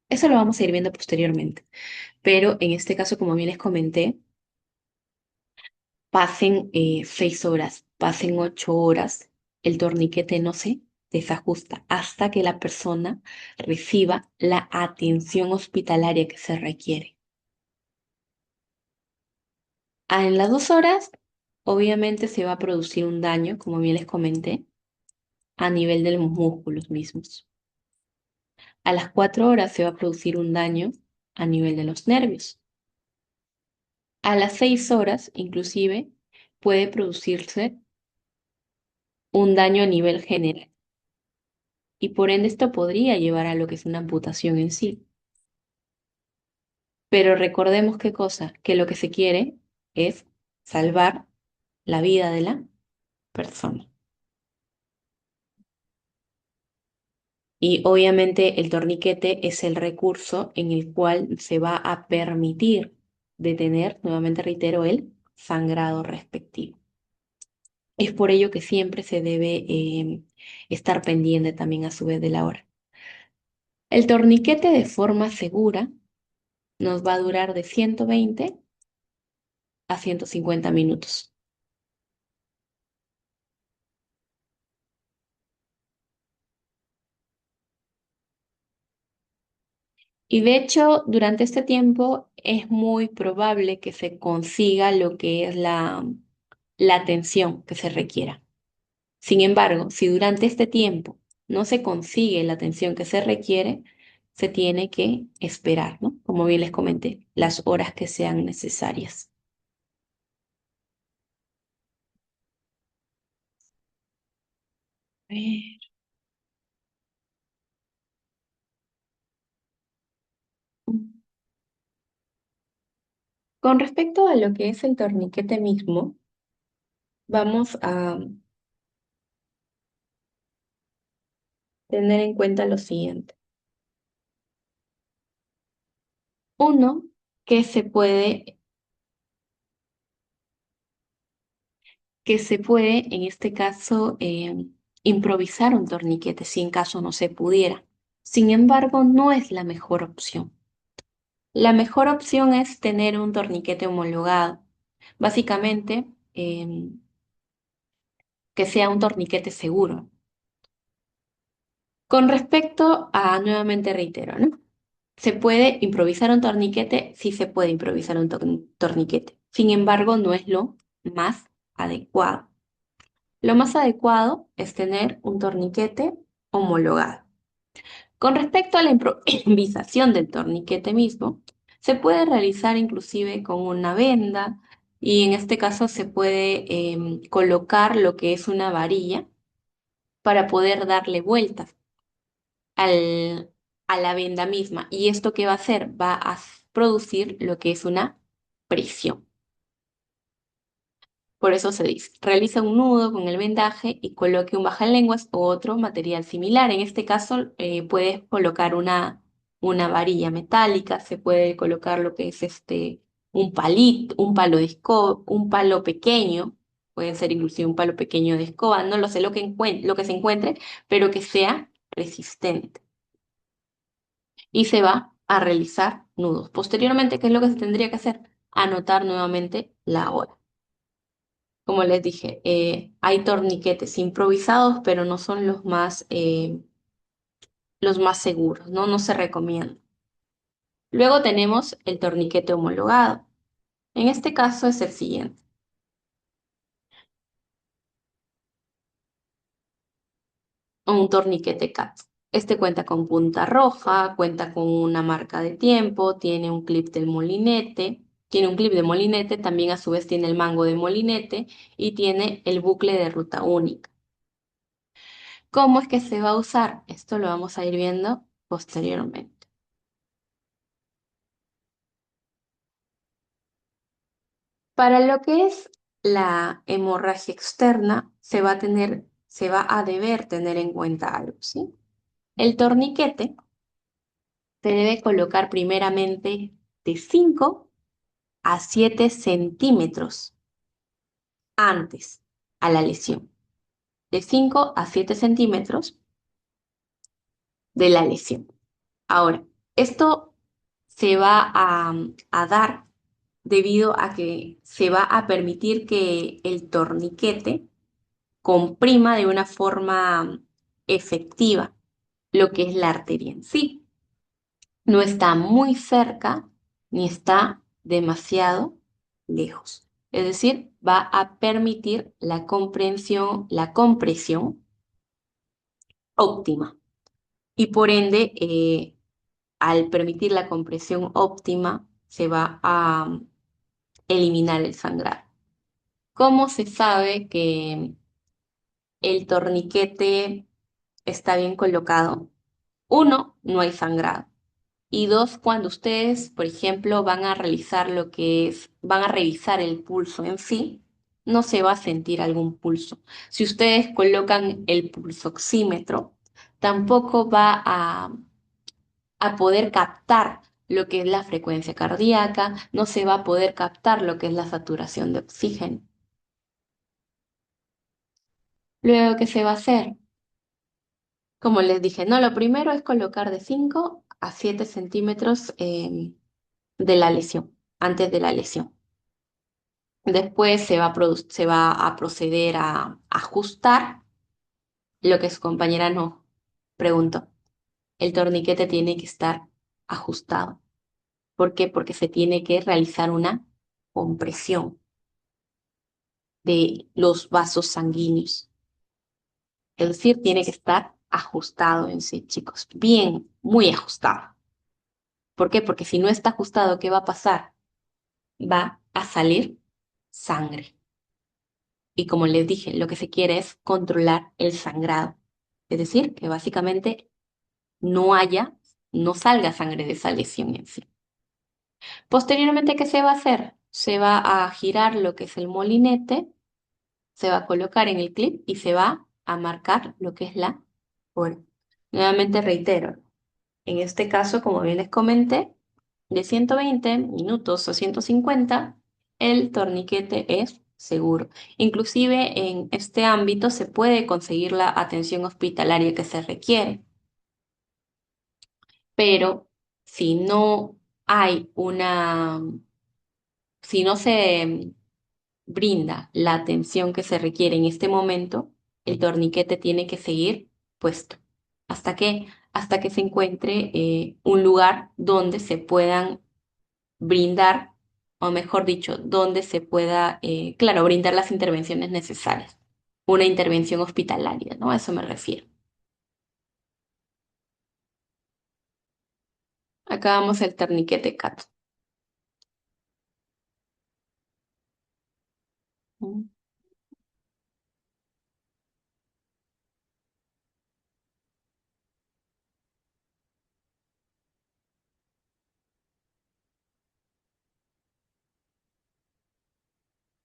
Eso lo vamos a ir viendo posteriormente. Pero en este caso, como bien les comenté, pasen 6 horas, pasen 8 horas, el torniquete no se desajusta hasta que la persona reciba la atención hospitalaria que se requiere. En las 2 horas, obviamente se va a producir un daño, como bien les comenté, a nivel de los músculos mismos. A las 4 horas se va a producir un daño a nivel de los nervios. A las 6 horas, inclusive, puede producirse un daño a nivel general y por ende esto podría llevar a lo que es una amputación en sí. Pero recordemos qué cosa, que lo que se quiere es salvar la vida de la persona. Y obviamente el torniquete es el recurso en el cual se va a permitir detener, nuevamente reitero, el sangrado respectivo. Es por ello que siempre se debe estar pendiente también a su vez de la hora. El torniquete de forma segura nos va a durar de 120 a 150 minutos. Y de hecho, durante este tiempo es muy probable que se consiga lo que es la atención que se requiera. Sin embargo, si durante este tiempo no se consigue la atención que se requiere, se tiene que esperar, ¿no? Como bien les comenté, las horas que sean necesarias. A ver. Con respecto a lo que es el torniquete mismo, vamos a tener en cuenta lo siguiente. Uno, que se puede, en este caso, improvisar un torniquete si en caso no se pudiera. Sin embargo, no es la mejor opción. La mejor opción es tener un torniquete homologado. Básicamente, que sea un torniquete seguro. Con respecto a, nuevamente reitero, ¿no? ¿Se puede improvisar un torniquete? Sí se puede improvisar un torniquete. Sin embargo, no es lo más adecuado. Lo más adecuado es tener un torniquete homologado. Con respecto a la improvisación del torniquete mismo, se puede realizar inclusive con una venda y en este caso se puede colocar lo que es una varilla para poder darle vueltas al- a la venda misma. ¿Y esto qué va a hacer? Va a producir lo que es una presión. Por eso se dice, realiza un nudo con el vendaje y coloque un bajalenguas o otro material similar. En este caso, puedes colocar una varilla metálica, se puede colocar lo que es un palito, un palo de escoba, un palo pequeño, puede ser inclusive un palo pequeño de escoba, no lo sé lo que se encuentre, pero que sea resistente. Y se va a realizar nudos. Posteriormente, ¿qué es lo que se tendría que hacer? Anotar nuevamente la hora. Como les dije, hay torniquetes improvisados, pero no son los más seguros, ¿no? No se recomienda. Luego tenemos el torniquete homologado. En este caso es el siguiente. Un torniquete CAT. Este cuenta con punta roja, cuenta con una marca de tiempo, tiene un clip del molinete, tiene un clip de molinete, también a su vez tiene el mango de molinete y tiene el bucle de ruta única. ¿Cómo es que se va a usar? Esto lo vamos a ir viendo posteriormente. Para lo que es la hemorragia externa, se va a deber tener en cuenta algo, ¿sí? El torniquete se debe colocar primeramente de 5 a 7 centímetros antes a la lesión. De 5 a 7 centímetros de la lesión. Ahora, esto se va a dar debido a que se va a permitir que el torniquete comprima de una forma efectiva lo que es la arteria en sí. No está muy cerca ni está demasiado lejos. Es decir, va a permitir la compresión óptima. Y por ende, al permitir la compresión óptima, se va a eliminar el sangrado. ¿Cómo se sabe que el torniquete está bien colocado? Uno, no hay sangrado. Y dos, cuando ustedes, por ejemplo, van a realizar van a revisar el pulso en sí, no se va a sentir algún pulso. Si ustedes colocan el pulsoxímetro, tampoco va a poder captar lo que es la frecuencia cardíaca, no se va a poder captar lo que es la saturación de oxígeno. Luego, ¿qué se va a hacer? Como les dije, no, lo primero es colocar de 5 a 7 centímetros de la lesión, antes de la lesión. Después se va a proceder a ajustar lo que su compañera nos preguntó. El torniquete tiene que estar ajustado. ¿Por qué? Porque se tiene que realizar una compresión de los vasos sanguíneos. Es decir, tiene que estar ajustado en sí, chicos. Bien, muy ajustado. ¿Por qué? Porque si no está ajustado, ¿qué va a pasar? Va a salir sangre. Y como les dije, lo que se quiere es controlar el sangrado. Es decir, que básicamente no no salga sangre de esa lesión en sí. Posteriormente, ¿qué se va a hacer? Se va a girar lo que es el molinete, se va a colocar en el clip y se va a marcar lo que es la hora. Nuevamente reitero, en este caso, como bien les comenté, de 120 minutos a 150, el torniquete es seguro. Inclusive en este ámbito se puede conseguir la atención hospitalaria que se requiere, pero si no hay si no se brinda la atención que se requiere en este momento, el torniquete tiene que seguir puesto. ¿Hasta qué? Hasta que se encuentre un lugar donde se puedan brindar, o mejor dicho, donde se pueda, claro, brindar las intervenciones necesarias. Una intervención hospitalaria, ¿no? A eso me refiero. Acá vamos el torniquete CAT.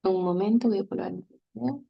Un momento, voy a probar el video.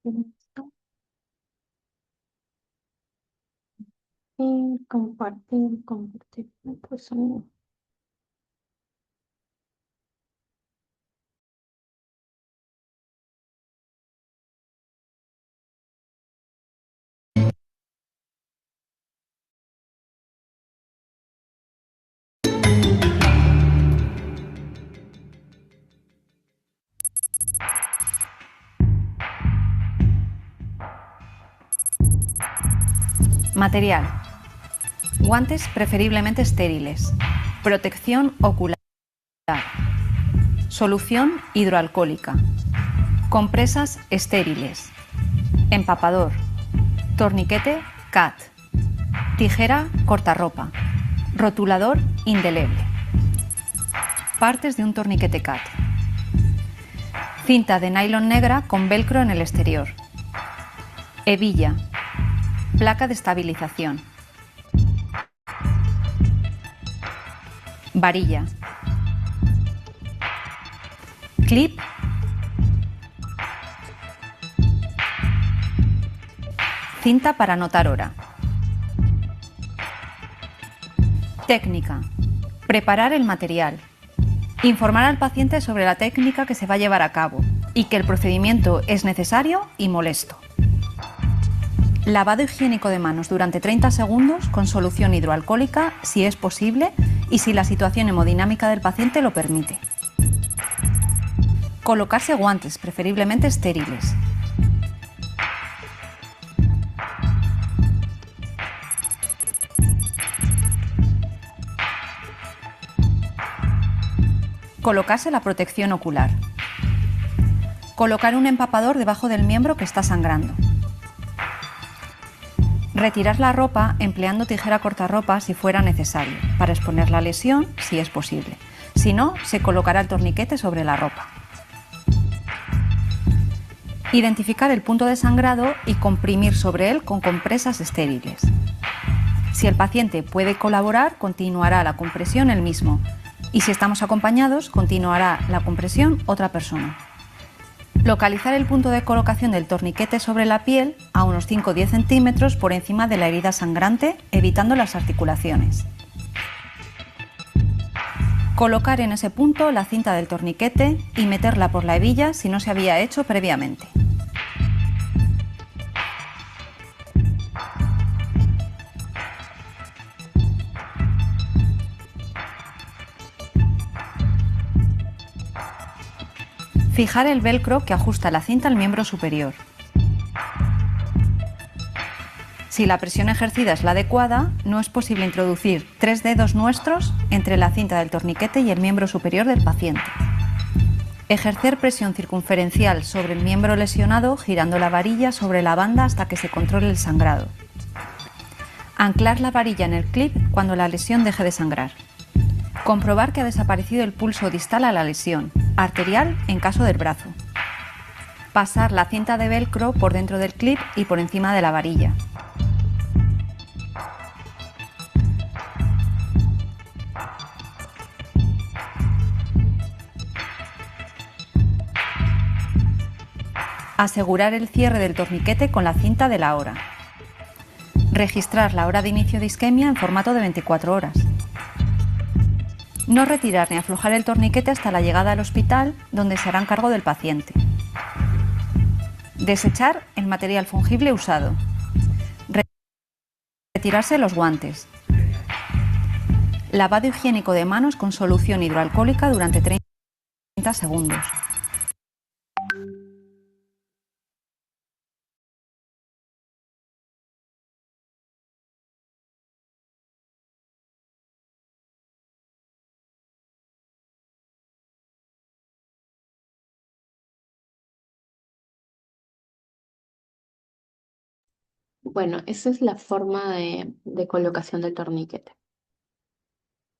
Listo. Y compartir, compartir. Pues, Material: guantes preferiblemente estériles, protección ocular, solución hidroalcohólica, compresas estériles, empapador, torniquete CAT, tijera cortarropa, rotulador indeleble. Partes de un torniquete CAT: cinta de nylon negra con velcro en el exterior, hebilla, placa de estabilización, varilla, clip, cinta para anotar hora. Técnica: preparar el material, informar al paciente sobre la técnica que se va a llevar a cabo y que el procedimiento es necesario y molesto. Lavado higiénico de manos durante 30 segundos con solución hidroalcohólica si es posible y si la situación hemodinámica del paciente lo permite. Colocarse guantes, preferiblemente estériles. Colocarse la protección ocular. Colocar un empapador debajo del miembro que está sangrando. Retirar la ropa empleando tijera cortarropa si fuera necesario, para exponer la lesión si es posible. Si no, se colocará el torniquete sobre la ropa. Identificar el punto de sangrado y comprimir sobre él con compresas estériles. Si el paciente puede colaborar, continuará la compresión él mismo. Y si estamos acompañados, continuará la compresión otra persona. Localizar el punto de colocación del torniquete sobre la piel a unos 5 o 10 centímetros por encima de la herida sangrante, evitando las articulaciones. Colocar en ese punto la cinta del torniquete y meterla por la hebilla si no se había hecho previamente. Fijar el velcro que ajusta la cinta al miembro superior. Si la presión ejercida es la adecuada, no es posible introducir 3 dedos nuestros entre la cinta del torniquete y el miembro superior del paciente. Ejercer presión circunferencial sobre el miembro lesionado girando la varilla sobre la banda hasta que se controle el sangrado. Anclar la varilla en el clip cuando la lesión deje de sangrar. Comprobar que ha desaparecido el pulso distal a la lesión, arterial en caso del brazo. Pasar la cinta de velcro por dentro del clip y por encima de la varilla. Asegurar el cierre del torniquete con la cinta de la hora. Registrar la hora de inicio de isquemia en formato de 24 horas. No retirar ni aflojar el torniquete hasta la llegada al hospital, donde se harán cargo del paciente. Desechar el material fungible usado. Retirarse los guantes. Lavado higiénico de manos con solución hidroalcohólica durante 30 segundos. Bueno, esa es la forma de colocación del torniquete.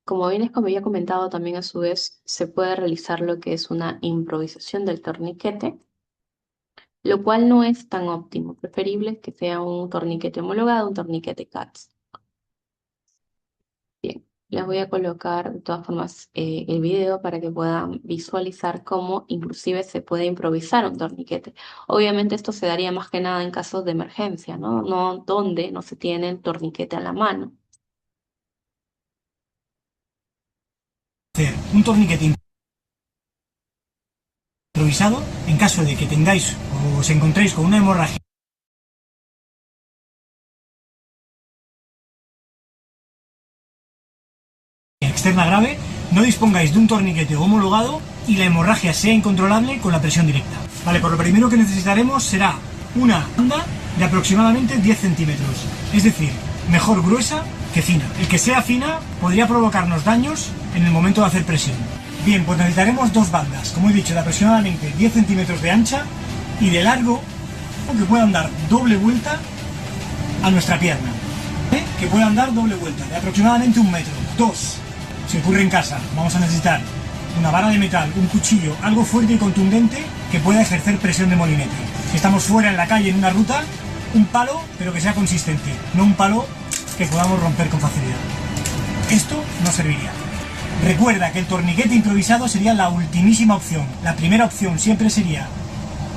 Como bien como había comentado, también a su vez se puede realizar lo que es una improvisación del torniquete, lo cual no es tan óptimo. Preferible que sea un torniquete homologado, un torniquete CATS. Bien, les voy a colocar de todas formas el video para que puedan visualizar cómo inclusive se puede improvisar un torniquete. Obviamente esto se daría más que nada en casos de emergencia, ¿no? No donde no se tiene el torniquete a la mano. Un torniquete improvisado en caso de que tengáis o os encontréis con una hemorragia externa grave, no dispongáis de un torniquete homologado y la hemorragia sea incontrolable con la presión directa. Vale, pues lo primero que necesitaremos será una banda de aproximadamente 10 centímetros, es decir, mejor gruesa que fina. El que sea fina podría provocarnos daños en el momento de hacer presión. Bien, pues necesitaremos dos bandas, como he dicho, de aproximadamente 10 centímetros de ancha y de largo, que puedan dar doble vuelta a nuestra pierna. Que puedan dar doble vuelta, de aproximadamente 1 metro. 2. Si ocurre en casa, vamos a necesitar una vara de metal, un cuchillo, algo fuerte y contundente que pueda ejercer presión de molinete. Si estamos fuera en la calle, en una ruta, un palo, pero que sea consistente, no un palo que podamos romper con facilidad. Esto no serviría. Recuerda que el torniquete improvisado sería la ultimísima opción. La primera opción siempre sería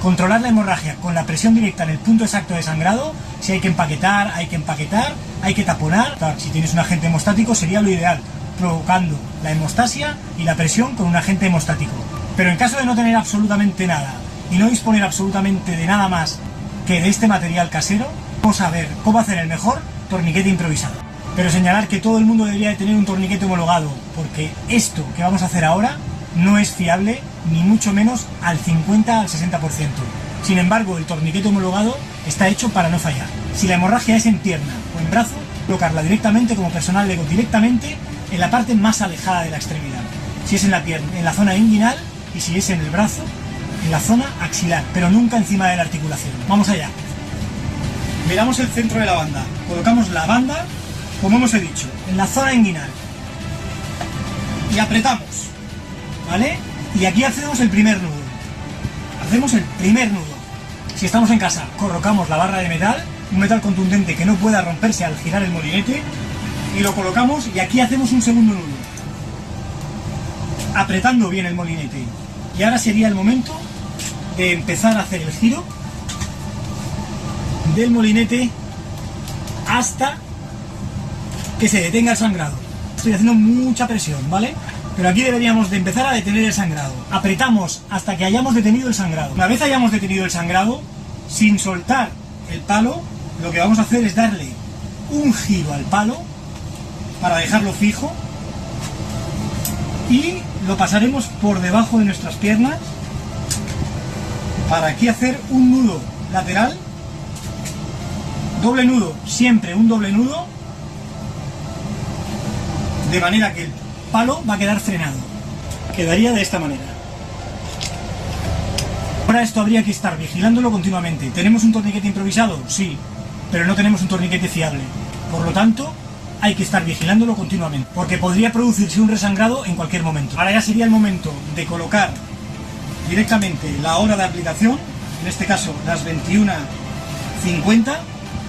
controlar la hemorragia con la presión directa en el punto exacto de sangrado. Si hay que empaquetar, hay que taponar. Si tienes un agente hemostático sería lo ideal, provocando la hemostasia y la presión con un agente hemostático. Pero en caso de no tener absolutamente nada y no disponer absolutamente de nada más que de este material casero, vamos a ver cómo hacer el mejor torniquete improvisado. Pero señalar que todo el mundo debería de tener un torniquete homologado, porque esto que vamos a hacer ahora no es fiable ni mucho menos al 50 al 60%. Sin embargo, el torniquete homologado está hecho para no fallar. Si la hemorragia es en pierna o en brazo, colocarla directamente como personal Lego, directamente en la parte más alejada de la extremidad. Si es en la pierna, en la zona inguinal, y si es en el brazo, en la zona axilar, pero nunca encima de la articulación. Vamos allá. Miramos el centro de la banda. Colocamos la banda, como hemos dicho, en la zona inguinal. Y apretamos, ¿vale? Y aquí hacemos el primer nudo. Hacemos el primer nudo. Si estamos en casa, colocamos la barra de metal, un metal contundente que no pueda romperse al girar el molinete, y lo colocamos y aquí hacemos un segundo nudo, apretando bien el molinete. Y ahora sería el momento de empezar a hacer el giro del molinete hasta que se detenga el sangrado. Estoy haciendo mucha presión, ¿vale? Pero aquí deberíamos de empezar a detener el sangrado. Apretamos hasta que hayamos detenido el sangrado. Una vez hayamos detenido el sangrado, sin soltar el palo, lo que vamos a hacer es darle un giro al palo para dejarlo fijo y lo pasaremos por debajo de nuestras piernas para aquí hacer un nudo lateral Doble nudo, siempre un doble nudo, de manera que el palo va a quedar frenado. Quedaría de esta manera. Ahora esto habría que estar vigilándolo continuamente. ¿Tenemos un torniquete improvisado? Sí, pero no tenemos un torniquete fiable. Por lo tanto, hay que estar vigilándolo continuamente, porque podría producirse un resangrado en cualquier momento. Ahora ya sería el momento de colocar directamente la hora de aplicación, en este caso las 21:50,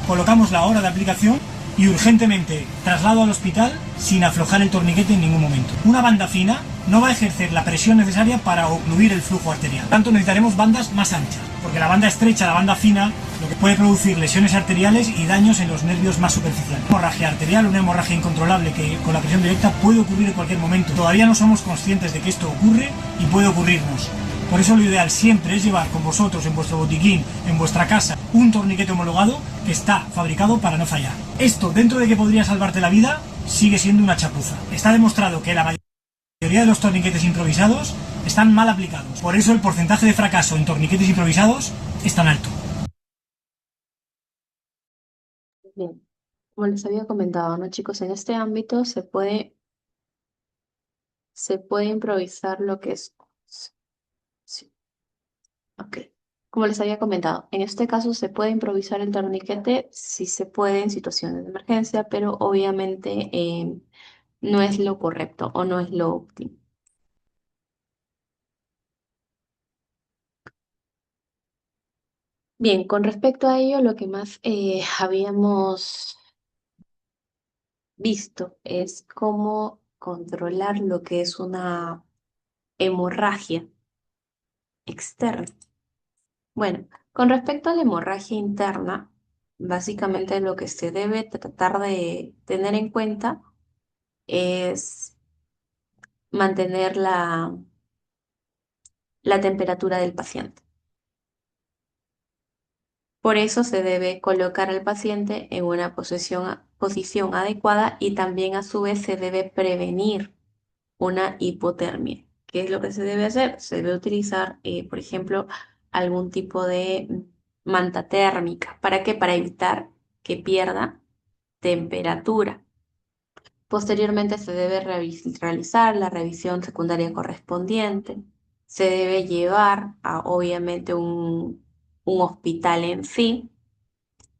colocamos la hora de aplicación y urgentemente traslado al hospital sin aflojar el torniquete en ningún momento. Una banda fina no va a ejercer la presión necesaria para ocluir el flujo arterial. Por tanto, necesitaremos bandas más anchas, porque la banda estrecha, la banda fina, lo que puede producir lesiones arteriales y daños en los nervios más superficiales. Hemorragia arterial, una hemorragia incontrolable que con la presión directa puede ocurrir en cualquier momento. Todavía no somos conscientes de que esto ocurre y puede ocurrirnos. Por eso lo ideal siempre es llevar con vosotros en vuestro botiquín, en vuestra casa, un torniquete homologado que está fabricado para no fallar. Esto, dentro de que podría salvarte la vida, sigue siendo una chapuza. Está demostrado que la mayoría de los torniquetes improvisados están mal aplicados. Por eso el porcentaje de fracaso en torniquetes improvisados es tan alto. Bien, como les había comentado, ¿no, chicos? En este ámbito se puede improvisar lo que es... Sí, ok. Como les había comentado, en este caso se puede improvisar el torniquete si se puede en situaciones de emergencia, pero obviamente no es lo correcto o no es lo óptimo. Bien, con respecto a ello, lo que más habíamos visto es cómo controlar lo que es una hemorragia externa. Bueno, con respecto a la hemorragia interna, básicamente lo que se debe tratar de tener en cuenta es mantener la temperatura del paciente. Por eso se debe colocar al paciente en una posición adecuada y también a su vez se debe prevenir una hipotermia. ¿Qué es lo que se debe hacer? Se debe utilizar, por ejemplo, algún tipo de manta térmica. ¿Para qué? Para evitar que pierda temperatura. Posteriormente se debe realizar la revisión secundaria correspondiente. Se debe llevar a, obviamente, un hospital en sí.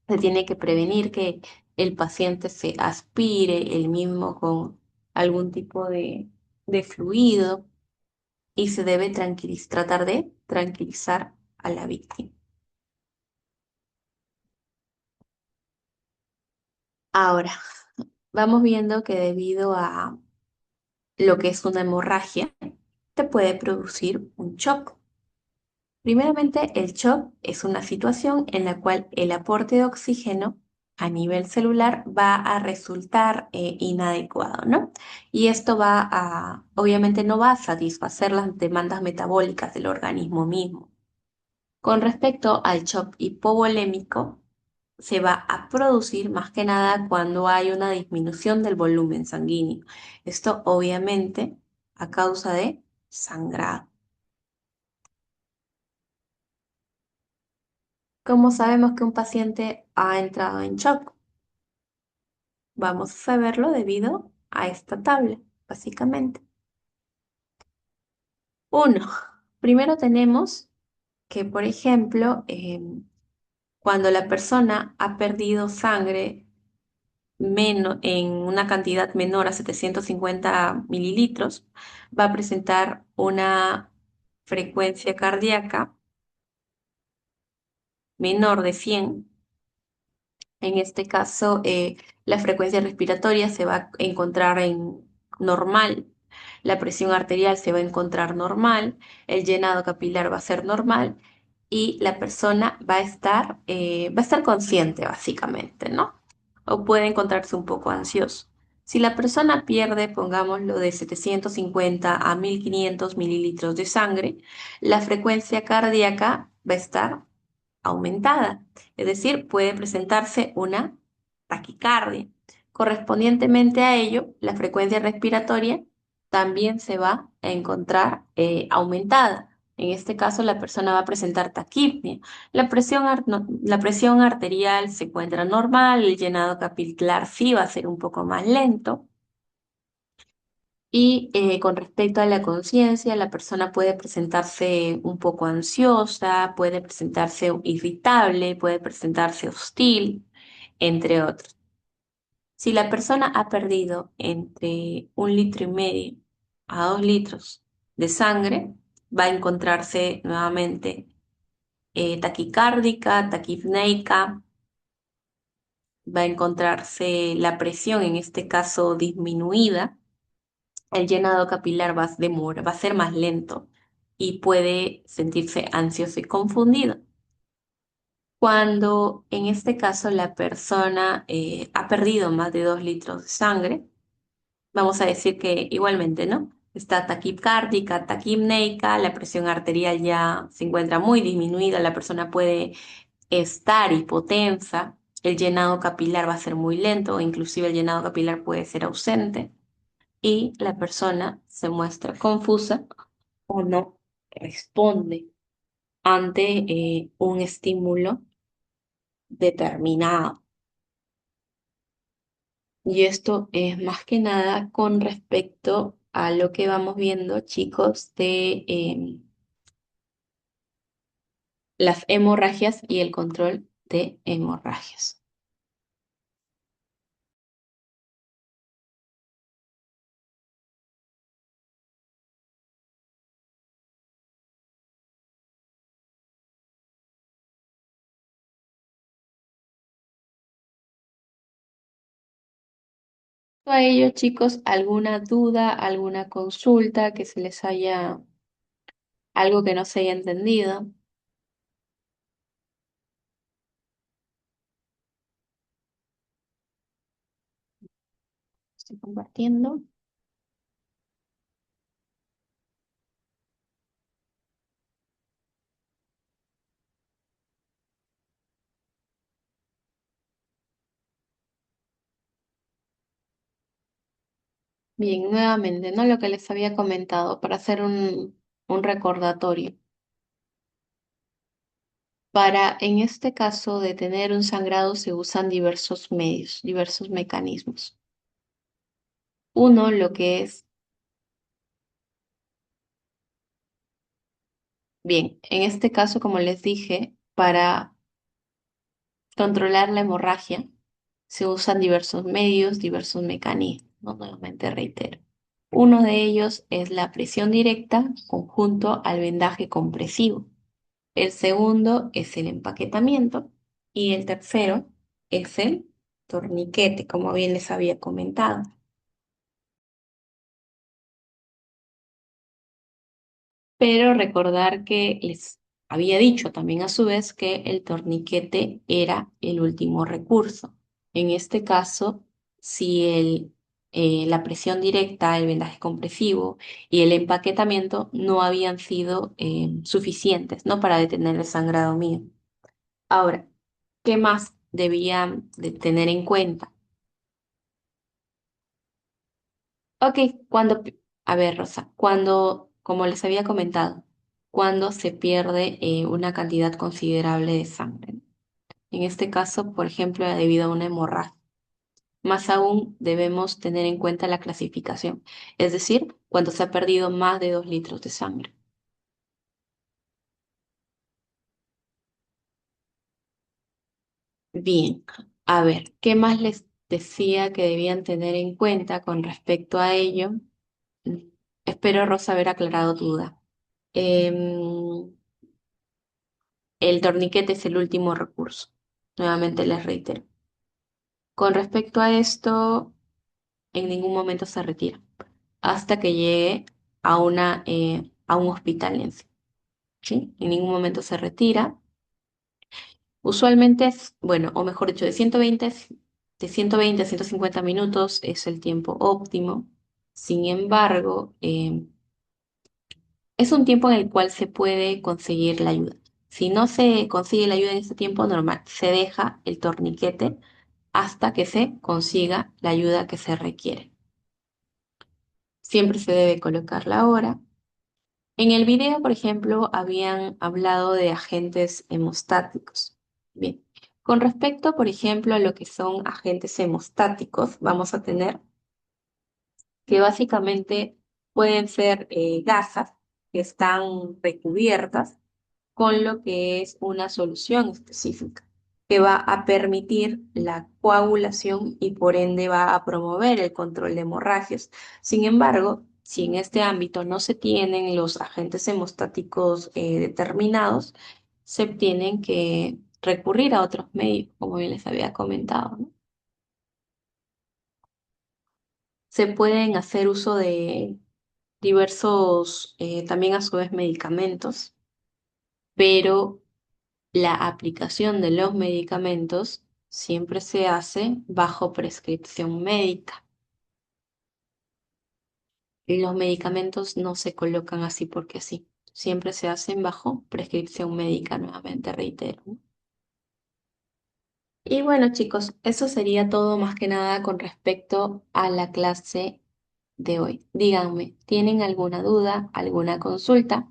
Se tiene que prevenir que el paciente se aspire el mismo con algún tipo de fluido y se debe tratar de tranquilizar a la víctima. Ahora, vamos viendo que debido a lo que es una hemorragia, te puede producir un shock. Primeramente, el shock es una situación en la cual el aporte de oxígeno a nivel celular va a resultar inadecuado, ¿no? Y esto obviamente no va a satisfacer las demandas metabólicas del organismo mismo. Con respecto al shock hipovolémico, se va a producir más que nada cuando hay una disminución del volumen sanguíneo. Esto obviamente a causa de sangrado. ¿Cómo sabemos que un paciente ha entrado en shock? Vamos a saberlo debido a esta tabla, básicamente. Uno, primero tenemos que, por ejemplo, cuando la persona ha perdido sangre en una cantidad menor a 750 mililitros, va a presentar una frecuencia cardíaca menor de 100. En este caso, la frecuencia respiratoria se va a encontrar en normal, la presión arterial se va a encontrar normal, el llenado capilar va a ser normal y la persona va a estar consciente básicamente, ¿no? O puede encontrarse un poco ansioso. Si la persona pierde, pongámoslo, de 750 a 1500 mililitros de sangre, la frecuencia cardíaca va a estar aumentada, es decir, puede presentarse una taquicardia. Correspondientemente a ello, la frecuencia respiratoria también se va a encontrar aumentada. En este caso, la persona va a presentar taquipnea. La presión arterial se encuentra normal, el llenado capilar sí va a ser un poco más lento. Y con respecto a la conciencia, la persona puede presentarse un poco ansiosa, puede presentarse irritable, puede presentarse hostil, entre otros. Si la persona ha perdido entre 1,5 litros a 2 litros de sangre, va a encontrarse nuevamente taquicárdica, taquipneica, va a encontrarse la presión, en este caso disminuida, el llenado capilar va a ser más lento y puede sentirse ansioso y confundido. Cuando en este caso la persona ha perdido más de 2 litros de sangre, vamos a decir que igualmente, ¿no? Está taquicárdica, taquipneica, la presión arterial ya se encuentra muy disminuida, la persona puede estar hipotensa, el llenado capilar va a ser muy lento, o inclusive el llenado capilar puede ser ausente y la persona se muestra confusa o no responde ante un estímulo determinado. Y esto es más que nada con respecto a lo que vamos viendo, chicos, de las hemorragias y el control de hemorragias. A ello, chicos, ¿alguna duda, alguna consulta que se les haya, algo que no se haya entendido? Estoy compartiendo. Bien, nuevamente, ¿no? Lo que les había comentado para hacer un recordatorio. Para, en este caso, detener un sangrado se usan diversos medios, diversos mecanismos. Uno, lo que es, bien, en este caso, como les dije, para controlar la hemorragia se usan diversos medios, diversos mecanismos, ¿no? Nuevamente reitero. Uno de ellos es la presión directa conjunto al vendaje compresivo. El segundo es el empaquetamiento y el tercero es el torniquete, como bien les había comentado. Pero recordar que les había dicho también a su vez que el torniquete era el último recurso. En este caso, si la presión directa, el vendaje compresivo y el empaquetamiento no habían sido suficientes, ¿no? Para detener el sangrado mío. Ahora, ¿qué más debían de tener en cuenta? Ok, a ver, Rosa, como les había comentado, cuando se pierde una cantidad considerable de sangre. En este caso, por ejemplo, debido a una hemorragia. Más aún, debemos tener en cuenta la clasificación, es decir, cuando se ha perdido más de 2 litros de sangre. Bien, a ver, ¿qué más les decía que debían tener en cuenta con respecto a ello? Mm, Espero, Rosa, haber aclarado tu duda. Em, el torniquete es el último recurso. Nuevamente les reitero. Con respecto a esto, en ningún momento se retira hasta que llegue a un hospital en sí, ¿sí? En ningún momento se retira. Usualmente es, bueno, o mejor dicho, de 120 a 150 minutos es el tiempo óptimo. Sin embargo, es un tiempo en el cual se puede conseguir la ayuda. Si no se consigue la ayuda en ese tiempo normal, se deja el torniquete hasta que se consiga la ayuda que se requiere. Siempre se debe colocar la hora En el video, por ejemplo, habían hablado de agentes hemostáticos. Bien, con respecto, por ejemplo, a lo que son agentes hemostáticos, vamos a tener que básicamente pueden ser gasas que están recubiertas con lo que es una solución específica que va a permitir la coagulación y por ende va a promover el control de hemorragias. Sin embargo, si en este ámbito no se tienen los agentes hemostáticos determinados, se tienen que recurrir a otros medios, como bien les había comentado, ¿no? Se pueden hacer uso de diversos, también a su vez, medicamentos, pero la aplicación de los medicamentos siempre se hace bajo prescripción médica. Los medicamentos no se colocan así porque sí, siempre se hacen bajo prescripción médica, nuevamente reitero. Y bueno, chicos, eso sería todo más que nada con respecto a la clase de hoy. Díganme, ¿tienen alguna duda, alguna consulta?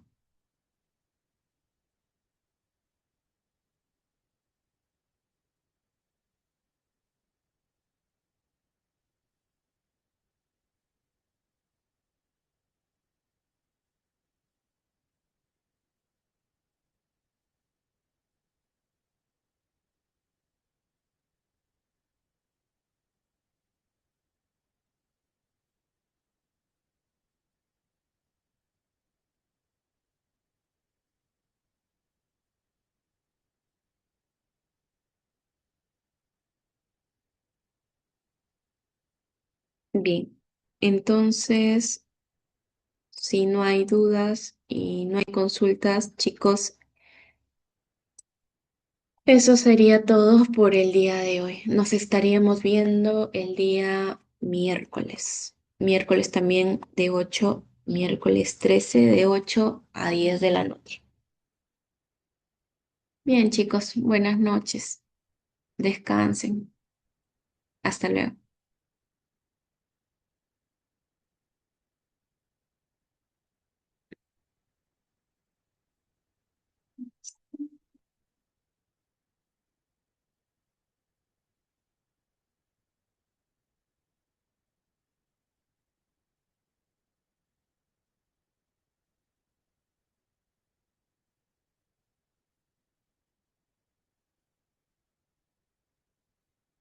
Bien, entonces, si no hay dudas y no hay consultas, chicos, eso sería todo por el día de hoy. Nos estaríamos viendo el día miércoles. Miércoles también de 8, miércoles 13 de 8 a 10 de la noche. Bien, chicos, buenas noches. Descansen. Hasta luego.